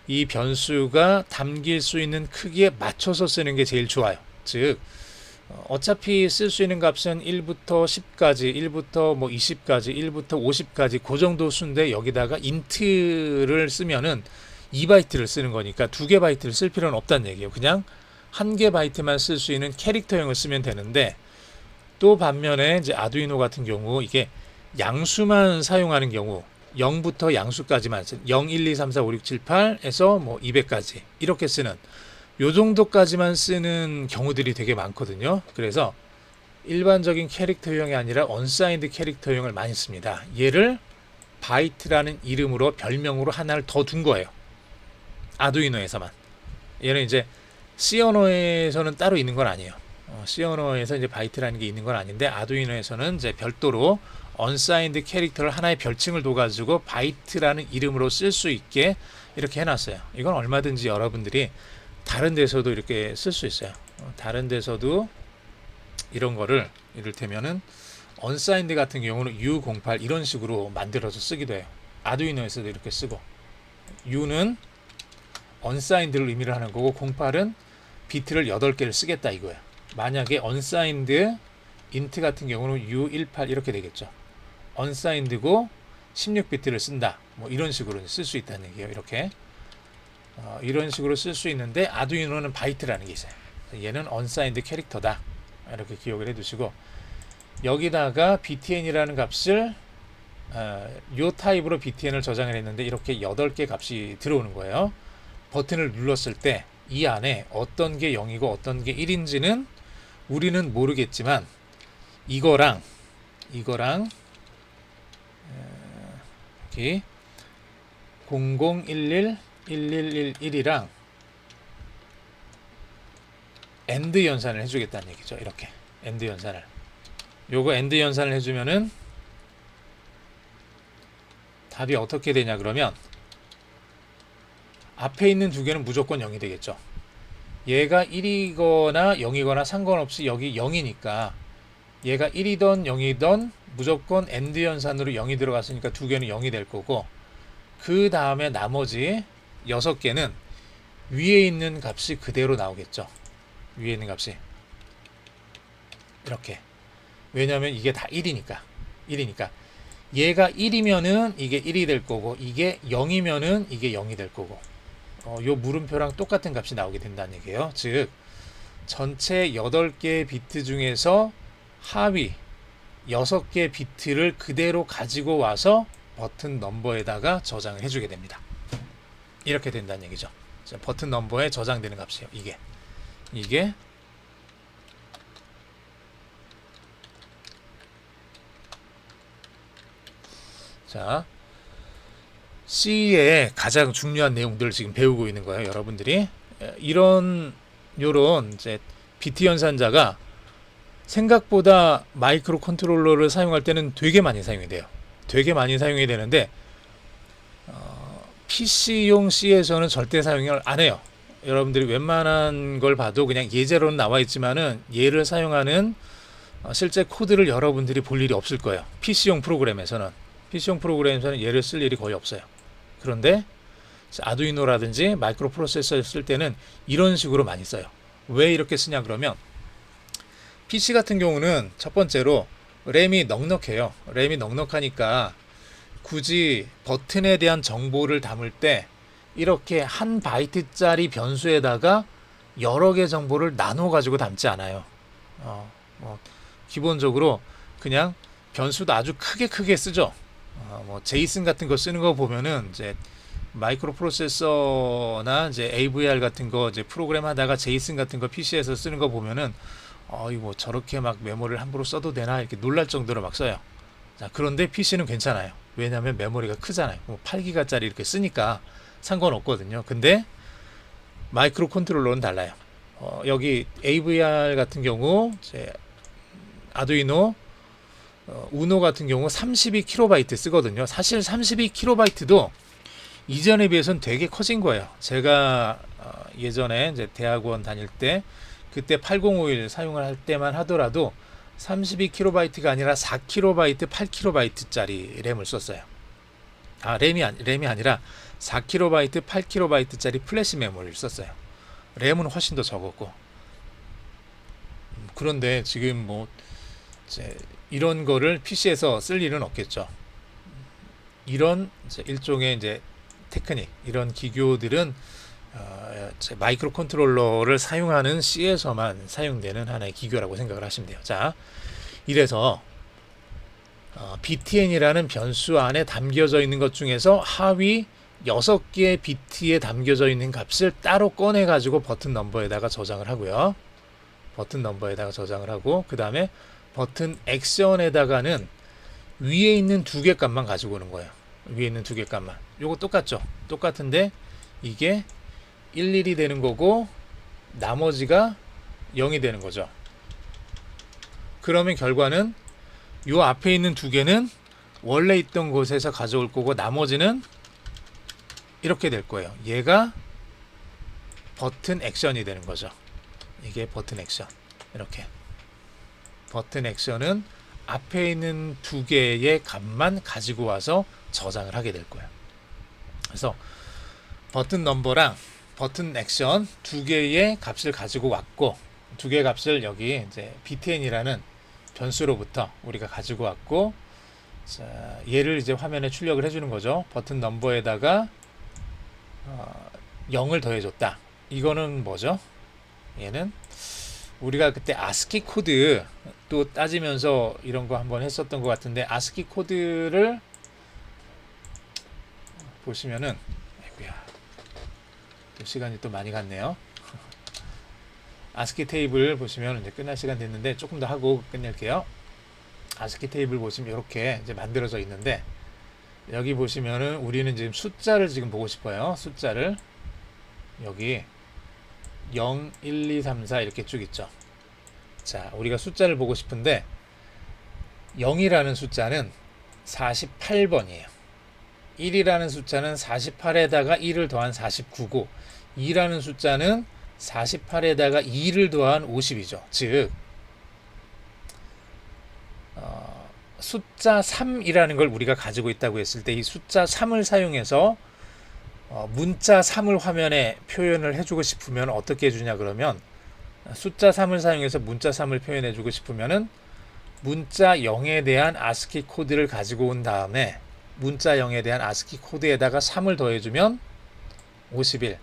이 변수가 담길 수 있는 크기에 맞춰서 쓰는 게 제일 좋아요. 즉 어차피 쓸 수 있는 값은 1부터 10까지, 1부터 뭐 20까지, 1부터 50까지 그 정도 수인데 여기다가 인트를 쓰면은 2바이트를 쓰는 거니까 2개 바이트를 쓸 필요는 없다는 얘기예요. 그냥 1개 바이트만 쓸 수 있는 캐릭터형을 쓰면 되는데 또 반면에 이제 아두이노 같은 경우 이게 양수만 사용하는 경우 0부터 양수까지만 0, 1, 2, 3, 4, 5, 6, 7, 8에서 뭐 200까지 이렇게 쓰는 요 정도까지만 쓰는 경우들이 되게 많거든요. 그래서 일반적인 캐릭터형이 아니라 언사인드 캐릭터형을 많이 씁니다. 얘를 바이트라는 이름으로 별명으로 하나를 더 둔 거예요. 아두이노에서만. 얘는 이제 C 언어에서는 따로 있는 건 아니에요. C 언어에서 이제 바이트라는 게 있는 건 아닌데 아두이노에서는 이제 별도로 언사인드 캐릭터를 하나의 별칭을 둬가지고 바이트라는 이름으로 쓸 수 있게 이렇게 해놨어요. 이건 얼마든지 여러분들이 다른 데서도 이렇게 쓸 수 있어요. 다른 데서도 이런 거를 이를테면은 언사인드 같은 경우는 U08 이런 식으로 만들어서 쓰기도 해요. 아두이노에서도 이렇게 쓰고 U는 언사인드를 의미를 하는 거고 08은 비트를 8개를 쓰겠다 이거예요. 만약에 언사인드 인트 같은 경우는 U18 이렇게 되겠죠. 언사인드고 16비트를 쓴다. 뭐 이런 식으로 쓸 수 있다는 얘기예요. 이렇게 이런 식으로 쓸 수 있는데 아두이노는 바이트라는 게 있어요. 얘는 언사인드 캐릭터다. 이렇게 기억을 해두시고 여기다가 btn이라는 값을 요 타입으로 btn을 저장을 했는데 이렇게 8개 값이 들어오는 거예요. 버튼을 눌렀을 때 이 안에 어떤 게 0이고 어떤 게 1인지는 우리는 모르겠지만 이거랑 여기 0011 1111이랑 엔드 연산을 해주겠다는 얘기죠. 이렇게 엔드 연산을 요거 엔드 연산을 해주면은 답이 어떻게 되냐 그러면 앞에 있는 두 개는 무조건 0이 되겠죠. 얘가 1이거나 0이거나 상관없이 여기 0이니까 얘가 1이던 0이던 무조건 엔드 연산으로 0이 들어갔으니까 두 개는 0이 될 거고 그 다음에 나머지 6개는 위에 있는 값이 그대로 나오겠죠. 위에 있는 값이 이렇게 왜냐하면 이게 다 1이니까 얘가 1이면은 이게 1이 될 거고 이게 0이면은 이게 0이 될 거고 요 물음표랑 똑같은 값이 나오게 된다는 얘기예요. 즉 전체 8개 비트 중에서 하위 6개 비트를 그대로 가지고 와서 버튼 넘버에다가 저장을 해주게 됩니다. 이렇게 된다는 얘기죠. 버튼 넘버에 저장되는 값이에요. 이게 자 C의 가장 중요한 내용들을 지금 배우고 있는 거예요. 여러분들이 요런 이제 BT 연산자가 생각보다 마이크로 컨트롤러를 사용할 때는 되게 많이 사용이 돼요. 되게 많이 사용이 되는데 PC용 C에서는 절대 사용을 안 해요. 여러분들이 웬만한 걸 봐도 그냥 예제로는 나와 있지만은 얘를 사용하는 실제 코드를 여러분들이 볼 일이 없을 거예요. PC용 프로그램에서는 얘를 쓸 일이 거의 없어요. 그런데 아두이노라든지 마이크로 프로세서를 쓸 때는 이런 식으로 많이 써요. 왜 이렇게 쓰냐 그러면 PC 같은 경우는 첫 번째로 램이 넉넉해요. 램이 넉넉하니까 굳이 버튼에 대한 정보를 담을 때 이렇게 한 바이트짜리 변수에다가 여러 개 정보를 나눠 가지고 담지 않아요. 기본적으로 그냥 변수도 아주 크게 쓰죠. 뭐 제이슨 같은 거 쓰는 거 보면은 이제 마이크로 프로세서나 이제 AVR 같은 거 이제 프로그램 하다가 제이슨 같은 거 PC에서 쓰는 거 보면은 이거 저렇게 막 메모리를 함부로 써도 되나 이렇게 놀랄 정도로 막 써요. 자, 그런데 PC는 괜찮아요. 왜냐하면 메모리가 크잖아요. 뭐 8기가짜리 이렇게 쓰니까 상관없거든요. 근데 마이크로 컨트롤러는 달라요. 여기 AVR 같은 경우 이제 아두이노 우노 같은 경우 32KB 쓰거든요. 사실 32KB도 이전에 비해서는 되게 커진 거예요. 제가 예전에 이제 대학원 다닐 때 그때 8051 사용을 할 때만 하더라도 32KB가 아니라 4KB, 8KB짜리 램을 썼어요. 램이 아니라 4KB, 8KB짜리 플래시 메모리를 썼어요. 램은 훨씬 더 적었고. 그런데 지금 뭐 이제 이런 거를 PC에서 쓸 일은 없겠죠. 이런 이제 일종의 이제 테크닉, 이런 기교들은 마이크로 컨트롤러를 사용하는 C에서만 사용되는 하나의 기교라고 생각을 하시면 돼요. 자, 이래서 btn이라는 변수 안에 담겨져 있는 것 중에서 하위 6개의 비트에 담겨져 있는 값을 따로 꺼내 가지고 버튼 넘버에다가 저장을 하고요. 버튼 넘버에다가 저장을 하고, 그 다음에 버튼 액션에다가는 위에 있는 2개 값만 가지고 오는 거예요. 위에 있는 2개 값만. 요거 똑같죠? 똑같은데 이게 11이 되는 거고 나머지가 0이 되는 거죠. 그러면 결과는 요 앞에 있는 2개는 원래 있던 곳에서 가져올 거고 나머지는 이렇게 될 거예요. 얘가 버튼 액션이 되는 거죠. 이게 버튼 액션. 이렇게 버튼 액션은 앞에 있는 2개의 값만 가지고 와서 저장을 하게 될 거예요. 그래서 버튼 넘버랑 버튼 액션 2개의 값을 가지고 왔고, 2개의 값을 여기 이제 btn이라는 변수로부터 우리가 가지고 왔고, 자, 얘를 이제 화면에 출력을 해주는 거죠. 버튼 넘버에다가 0을 더해줬다. 이거는 뭐죠? 얘는 우리가 그때 아스키 코드 또 따지면서 이런 거 한번 했었던 것 같은데, 아스키 코드를 보시면은, 아이고야, 또 시간이 또 많이 갔네요. 아스키 테이블 보시면 이제 끝날 시간 됐는데 조금 더 하고 끝낼게요. 아스키 테이블 보시면 이렇게 이제 만들어져 있는데, 여기 보시면은 우리는 지금 숫자를 지금 보고 싶어요. 숫자를 여기 0, 1, 2, 3, 4 이렇게 쭉 있죠. 자, 우리가 숫자를 보고 싶은데 0이라는 숫자는 48번이에요. 1이라는 숫자는 48에다가 1을 더한 49고, 2라는 숫자는 48에다가 2를 더한 50이죠. 즉 숫자 3이라는 걸 우리가 가지고 있다고 했을 때, 이 숫자 3을 사용해서 문자 3을 화면에 표현을 해주고 싶으면 어떻게 해주냐 그러면, 숫자 3을 사용해서 문자 3을 표현해주고 싶으면은 문자 0에 대한 아스키 코드를 가지고 온 다음에 문자 0에 대한 아스키 코드에다가 3을 더해주면 51.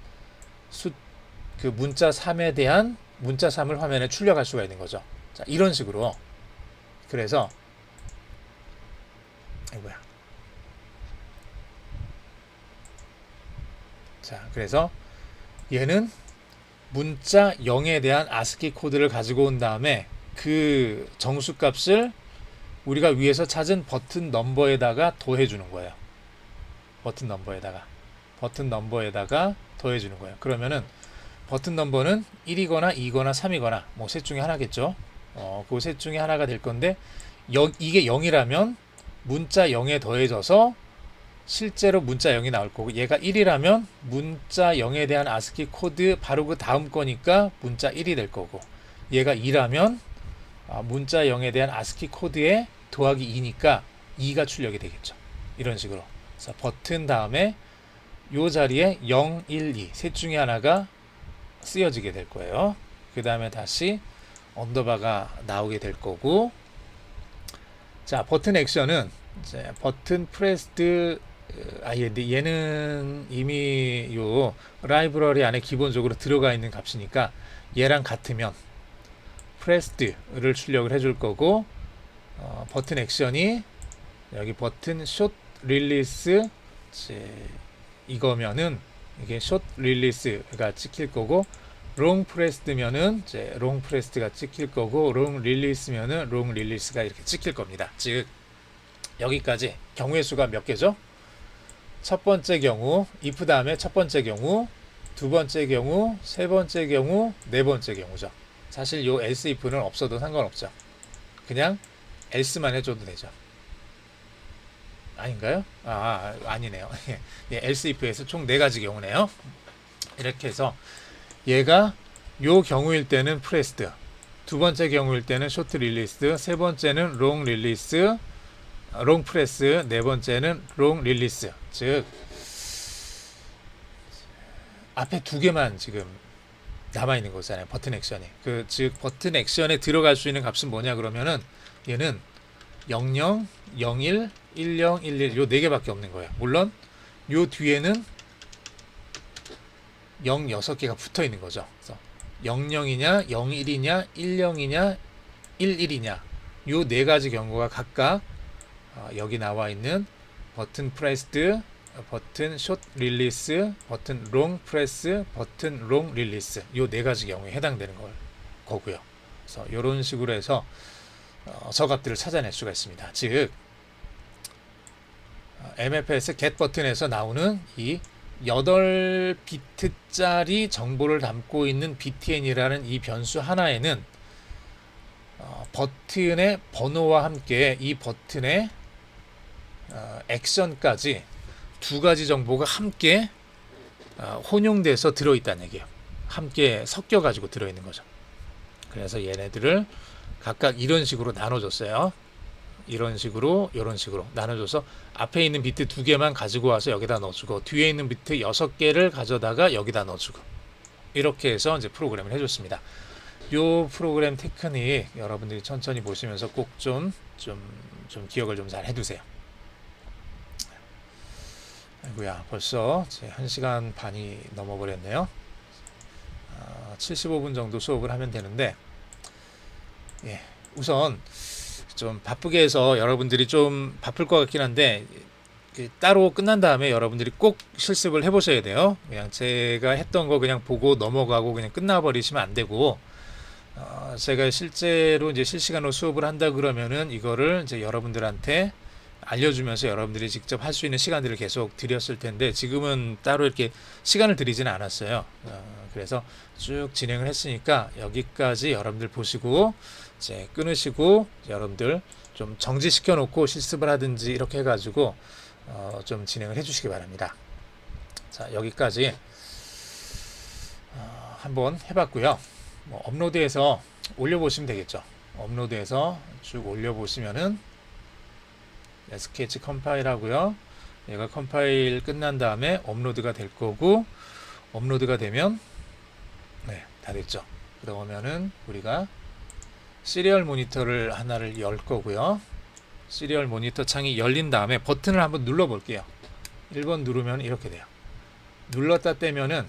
그 문자 3에 대한 문자 3을 화면에 출력할 수가 있는 거죠. 자, 이런 식으로. 그래서 이거야. 자, 그래서 얘는 문자 0에 대한 아스키 코드를 가지고 온 다음에 그 정수값을 우리가 위에서 찾은 버튼 넘버에다가 더해주는 거예요. 버튼 넘버에다가 더해주는 거예요. 그러면은 버튼 넘버는 1이거나 2거나 3이거나 뭐 셋 중에 하나겠죠. 그 셋 중에 하나가 될 건데, 이게 0이라면 문자 0에 더해져서 실제로 문자 0이 나올 거고, 얘가 1이라면 문자 0에 대한 아스키 코드 바로 그 다음 거니까 문자 1이 될 거고, 얘가 2라면 문자 0에 대한 아스키 코드에 더하기 2니까 2가 출력이 되겠죠. 이런 식으로. 그래서 버튼 다음에 요 자리에 0, 1, 2 셋 중에 하나가 쓰여지게 될 거예요. 그 다음에 다시 언더바가 나오게 될 거고, 자, 버튼 액션은 이제 버튼 프레스드, 얘는 이미 요 라이브러리 안에 기본적으로 들어가 있는 값이니까 얘랑 같으면 프레스드를 출력을 해줄 거고, 버튼 액션이 여기 버튼 숏 릴리스 이거면은 이게 숏 릴리스가 찍힐 거고, 롱 프레스드면은 이제 롱 프레스드가 찍힐 거고, 롱 릴리스면은 롱 릴리스가 이렇게 찍힐 겁니다. 즉 여기까지 경우의 수가 몇 개죠? 첫 번째 경우 if 다음에 첫 번째 경우, 두 번째 경우, 세 번째 경우, 네 번째 경우죠. 사실 요 else if는 없어도 상관없죠. 그냥 else만 해줘도 되죠. 아닌가요? 아니네요. 예, else if에서 총 4가지 경우네요. 이렇게 해서 얘가 요 경우일 때는 pressed, 두 번째 경우일 때는 short released, 세 번째는 long release, long press, 네 번째는 long release. 즉 앞에 2개만 지금 남아 있는 거잖아요. 버튼 액션이. 즉 버튼 액션에 들어갈 수 있는 값은 뭐냐 그러면은 얘는 00, 01, 10, 11 요 4개밖에 없는 거예요. 물론 요 뒤에는 0 6개가 붙어 있는 거죠. 그래서 00이냐, 01이냐, 10이냐, 11이냐 요 4가지 경우가 각각 여기 나와 있는 버튼 프레스드, 버튼 숏 릴리스, 버튼 롱 프레스, 버튼 롱 릴리스 요 4가지 경우에 해당되는 거고요. 그래서 이런 식으로 해서 저 값들을 찾아낼 수가 있습니다. 즉 MFS get 버튼에서 나오는 이 8비트짜리 정보를 담고 있는 btn이라는 이 변수 하나에는 버튼의 번호와 함께 이 버튼의 액션까지 2가지 정보가 함께 혼용돼서 들어있다는 얘기예요. 함께 섞여가지고 들어있는 거죠. 그래서 얘네들을 각각 이런 식으로 나눠줬어요. 이런 식으로 나눠줘서 앞에 있는 비트 2개만 가지고 와서 여기다 넣어주고 뒤에 있는 비트 6개를 가져다가 여기다 넣어주고 이렇게 해서 이제 프로그램을 해줬습니다. 요 프로그램 테크닉 여러분들이 천천히 보시면서 꼭 좀 기억을 좀 잘 해두세요. 아이고야, 벌써 1시간 반이 넘어버렸네요. 75분 정도 수업을 하면 되는데, 예, 우선 좀 바쁘게 해서 여러분들이 좀 바쁠 것 같긴 한데 따로 끝난 다음에 여러분들이 꼭 실습을 해보셔야 돼요. 그냥 제가 했던 거 그냥 보고 넘어가고 그냥 끝나버리시면 안 되고, 제가 실제로 이제 실시간으로 수업을 한다 그러면은 이거를 이제 여러분들한테 알려주면서 여러분들이 직접 할 수 있는 시간들을 계속 드렸을 텐데 지금은 따로 이렇게 시간을 드리지는 않았어요. 그래서 쭉 진행을 했으니까 여기까지 여러분들 보시고 이제 끊으시고 여러분들 좀 정지시켜 놓고 실습을 하든지 이렇게 해가지고 좀 진행을 해주시기 바랍니다. 자, 여기까지 한번 해봤고요. 뭐 업로드해서 올려보시면 되겠죠. 업로드해서 쭉 올려보시면은 스케치 컴파일 하고요. 얘가 컴파일 끝난 다음에 업로드가 될 거고, 업로드가 되면 네, 다 됐죠. 그러면은 우리가 시리얼 모니터를 하나를 열 거고요. 시리얼 모니터 창이 열린 다음에 버튼을 한번 눌러 볼게요. 1번 누르면 이렇게 돼요. 눌렀다 떼면은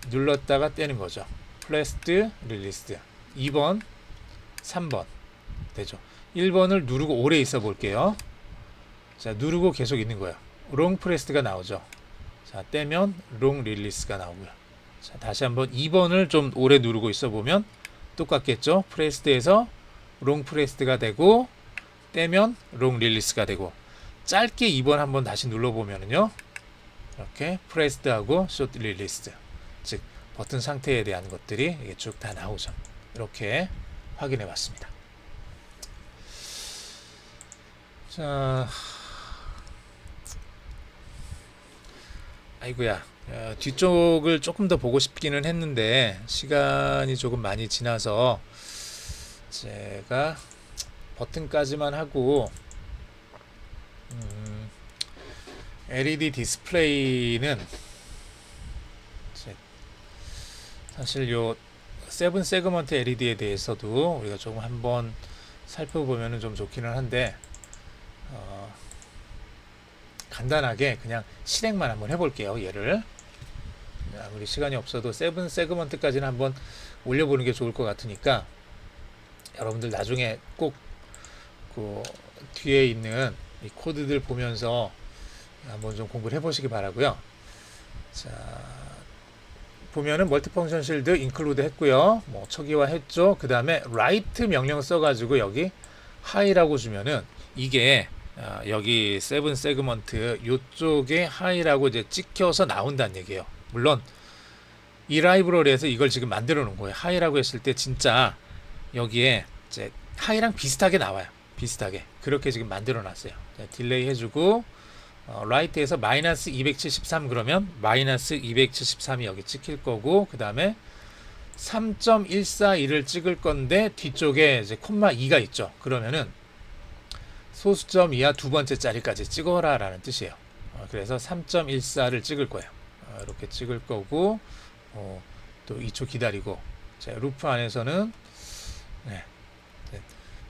눌렀다가 떼는 거죠. 프레스드 릴리스드 2번 3번 되죠. 1번을 누르고 오래 있어 볼게요. 자, 누르고 계속 있는 거예요. 롱 프레스드가 나오죠. 자, 떼면 롱 릴리스가 나오고요. 자, 다시 한번 2번을 좀 오래 누르고 있어 보면 똑같겠죠. 프레스드에서 롱 프레스드가 되고 떼면 롱 릴리스가 되고, 짧게 2번 한번 다시 눌러 보면은요. 이렇게 프레스드하고 숏 릴리스드, 즉 버튼 상태에 대한 것들이 이게 쭉 다 나오죠. 이렇게 확인해 봤습니다. 자, 아이고야, 뒤쪽을 조금 더 보고 싶기는 했는데 시간이 조금 많이 지나서 제가 버튼까지만 하고 LED 디스플레이는 사실 요 7 세그먼트 LED에 대해서도 우리가 조금 한번 살펴보면 좀 좋기는 한데 간단하게 그냥 실행만 한번 해볼게요. 얘를 아무리 시간이 없어도 7 세그먼트까지는 한번 올려보는 게 좋을 것 같으니까 여러분들 나중에 꼭 그 뒤에 있는 이 코드들 보면서 한번 좀 공부를 해보시기 바라고요. 자, 보면은 멀티펑션 실드 인클루드 했고요. 뭐 초기화 했죠. 그 다음에 write 명령 써가지고 여기 high라고 주면은 이게 여기 7 세그먼트 요쪽에 high라고 이제 찍혀서 나온다는 얘기예요. 물론 이 라이브러리에서 이걸 지금 만들어 놓은 거예요. high라고 했을 때 진짜 여기에 이제 high랑 비슷하게 나와요. 비슷하게 그렇게 지금 만들어 놨어요. 딜레이 해주고 라이트에서 마이너스 273 그러면 마이너스 273이 여기 찍힐 거고, 그 다음에 3.141을 찍을 건데 뒤쪽에 이제 콤마 2가 있죠. 그러면은 소수점 이하 두 번째 자리까지 찍어라 라는 뜻이에요. 그래서 3.14를 찍을 거예요. 이렇게 찍을 거고, 또 2초 기다리고, 자, 루프 안에서는 네,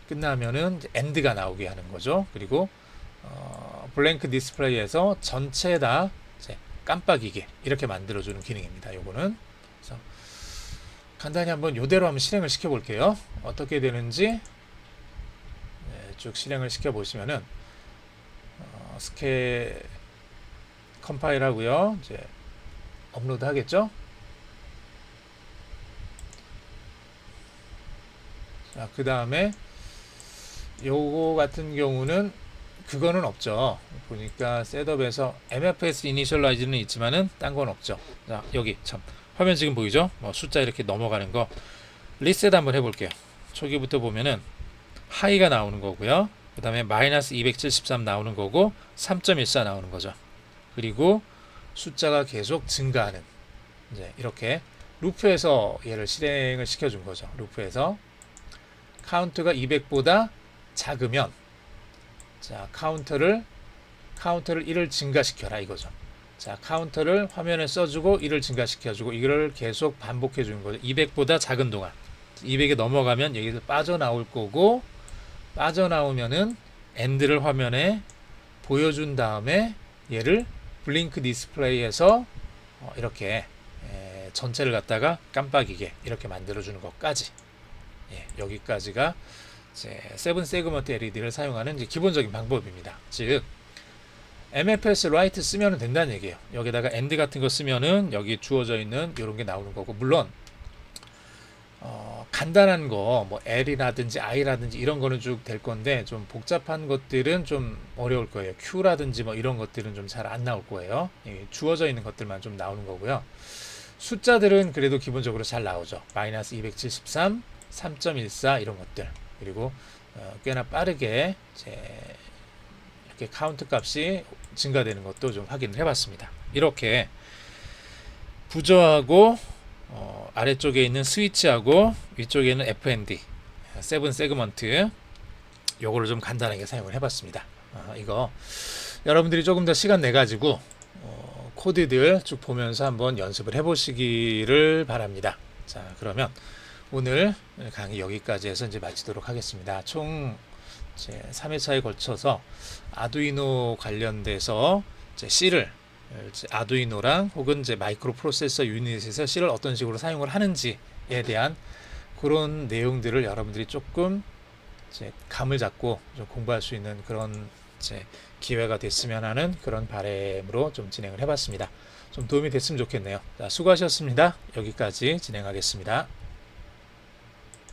끝나면은 엔드가 나오게 하는 거죠. 그리고 블랭크 디스플레이에서 전체 다 깜빡이게 이렇게 만들어주는 기능입니다. 요거는 그래서 간단히 한번 요대로 한번 실행을 시켜 볼게요. 어떻게 되는지 쭉 실행을 시켜 보시면은 스케 컴파일 하고요. 이제 업로드 하겠죠. 자, 그 다음에 요거 같은 경우는 그거는 없죠. 보니까 셋업에서 MFS 이니셜라이즈는 있지만은 딴 건 없죠. 자, 여기 참 화면 지금 보이죠? 숫자 이렇게 넘어가는 거 리셋 한번 해볼게요. 초기부터 보면은 하이가 나오는 거고요. 그 다음에 마이너스 273 나오는 거고 3.14 나오는 거죠. 그리고 숫자가 계속 증가하는, 이제 이렇게 루프에서 얘를 실행을 시켜준 거죠. 루프에서 카운트가 200보다 작으면, 자, 카운터를 1을 증가시켜라 이거죠. 자, 카운터를 화면에 써주고 1을 증가시켜주고 이걸 계속 반복해 주는 거죠. 200보다 작은 동안. 200에 넘어가면 여기서 빠져나올 거고, 빠져나오면은 엔드를 화면에 보여준 다음에 얘를 블링크 디스플레이에서 이렇게 전체를 갖다가 깜빡이게 이렇게 만들어주는 것까지, 여기까지가 이제 세븐 세그먼트 LED를 사용하는 이제 기본적인 방법입니다. 즉 MFS 라이트 쓰면 된다는 얘기예요. 여기다가 엔드 같은 거 쓰면은 여기 주어져 있는 이런 게 나오는 거고, 물론 간단한 거 뭐 L이라든지 I라든지 이런 거는 쭉 될 건데, 좀 복잡한 것들은 좀 어려울 거예요. Q라든지 뭐 이런 것들은 좀 잘 안 나올 거예요. 주어져 있는 것들만 좀 나오는 거고요. 숫자들은 그래도 기본적으로 잘 나오죠. 마이너스 273, 3.14 이런 것들, 그리고 꽤나 빠르게 이렇게 카운트 값이 증가되는 것도 좀 확인을 해봤습니다. 이렇게 부저하고 아래쪽에 있는 스위치하고 위쪽에는 FND, 세븐 세그먼트, 요거를 좀 간단하게 사용을 해봤습니다. 이거 여러분들이 조금 더 시간 내 가지고 코드들 쭉 보면서 한번 연습을 해보시기를 바랍니다. 자, 그러면 오늘 강의 여기까지 해서 이제 마치도록 하겠습니다. 총 3회차에 걸쳐서 아두이노 관련돼서 C를 아두이노랑 혹은 이제 마이크로 프로세서 유닛에서 C를 어떤 식으로 사용을 하는지에 대한 그런 내용들을 여러분들이 조금 감을 잡고 좀 공부할 수 있는 그런 기회가 됐으면 하는 그런 바람으로 좀 진행을 해봤습니다. 좀 도움이 됐으면 좋겠네요. 자, 수고하셨습니다. 여기까지 진행하겠습니다.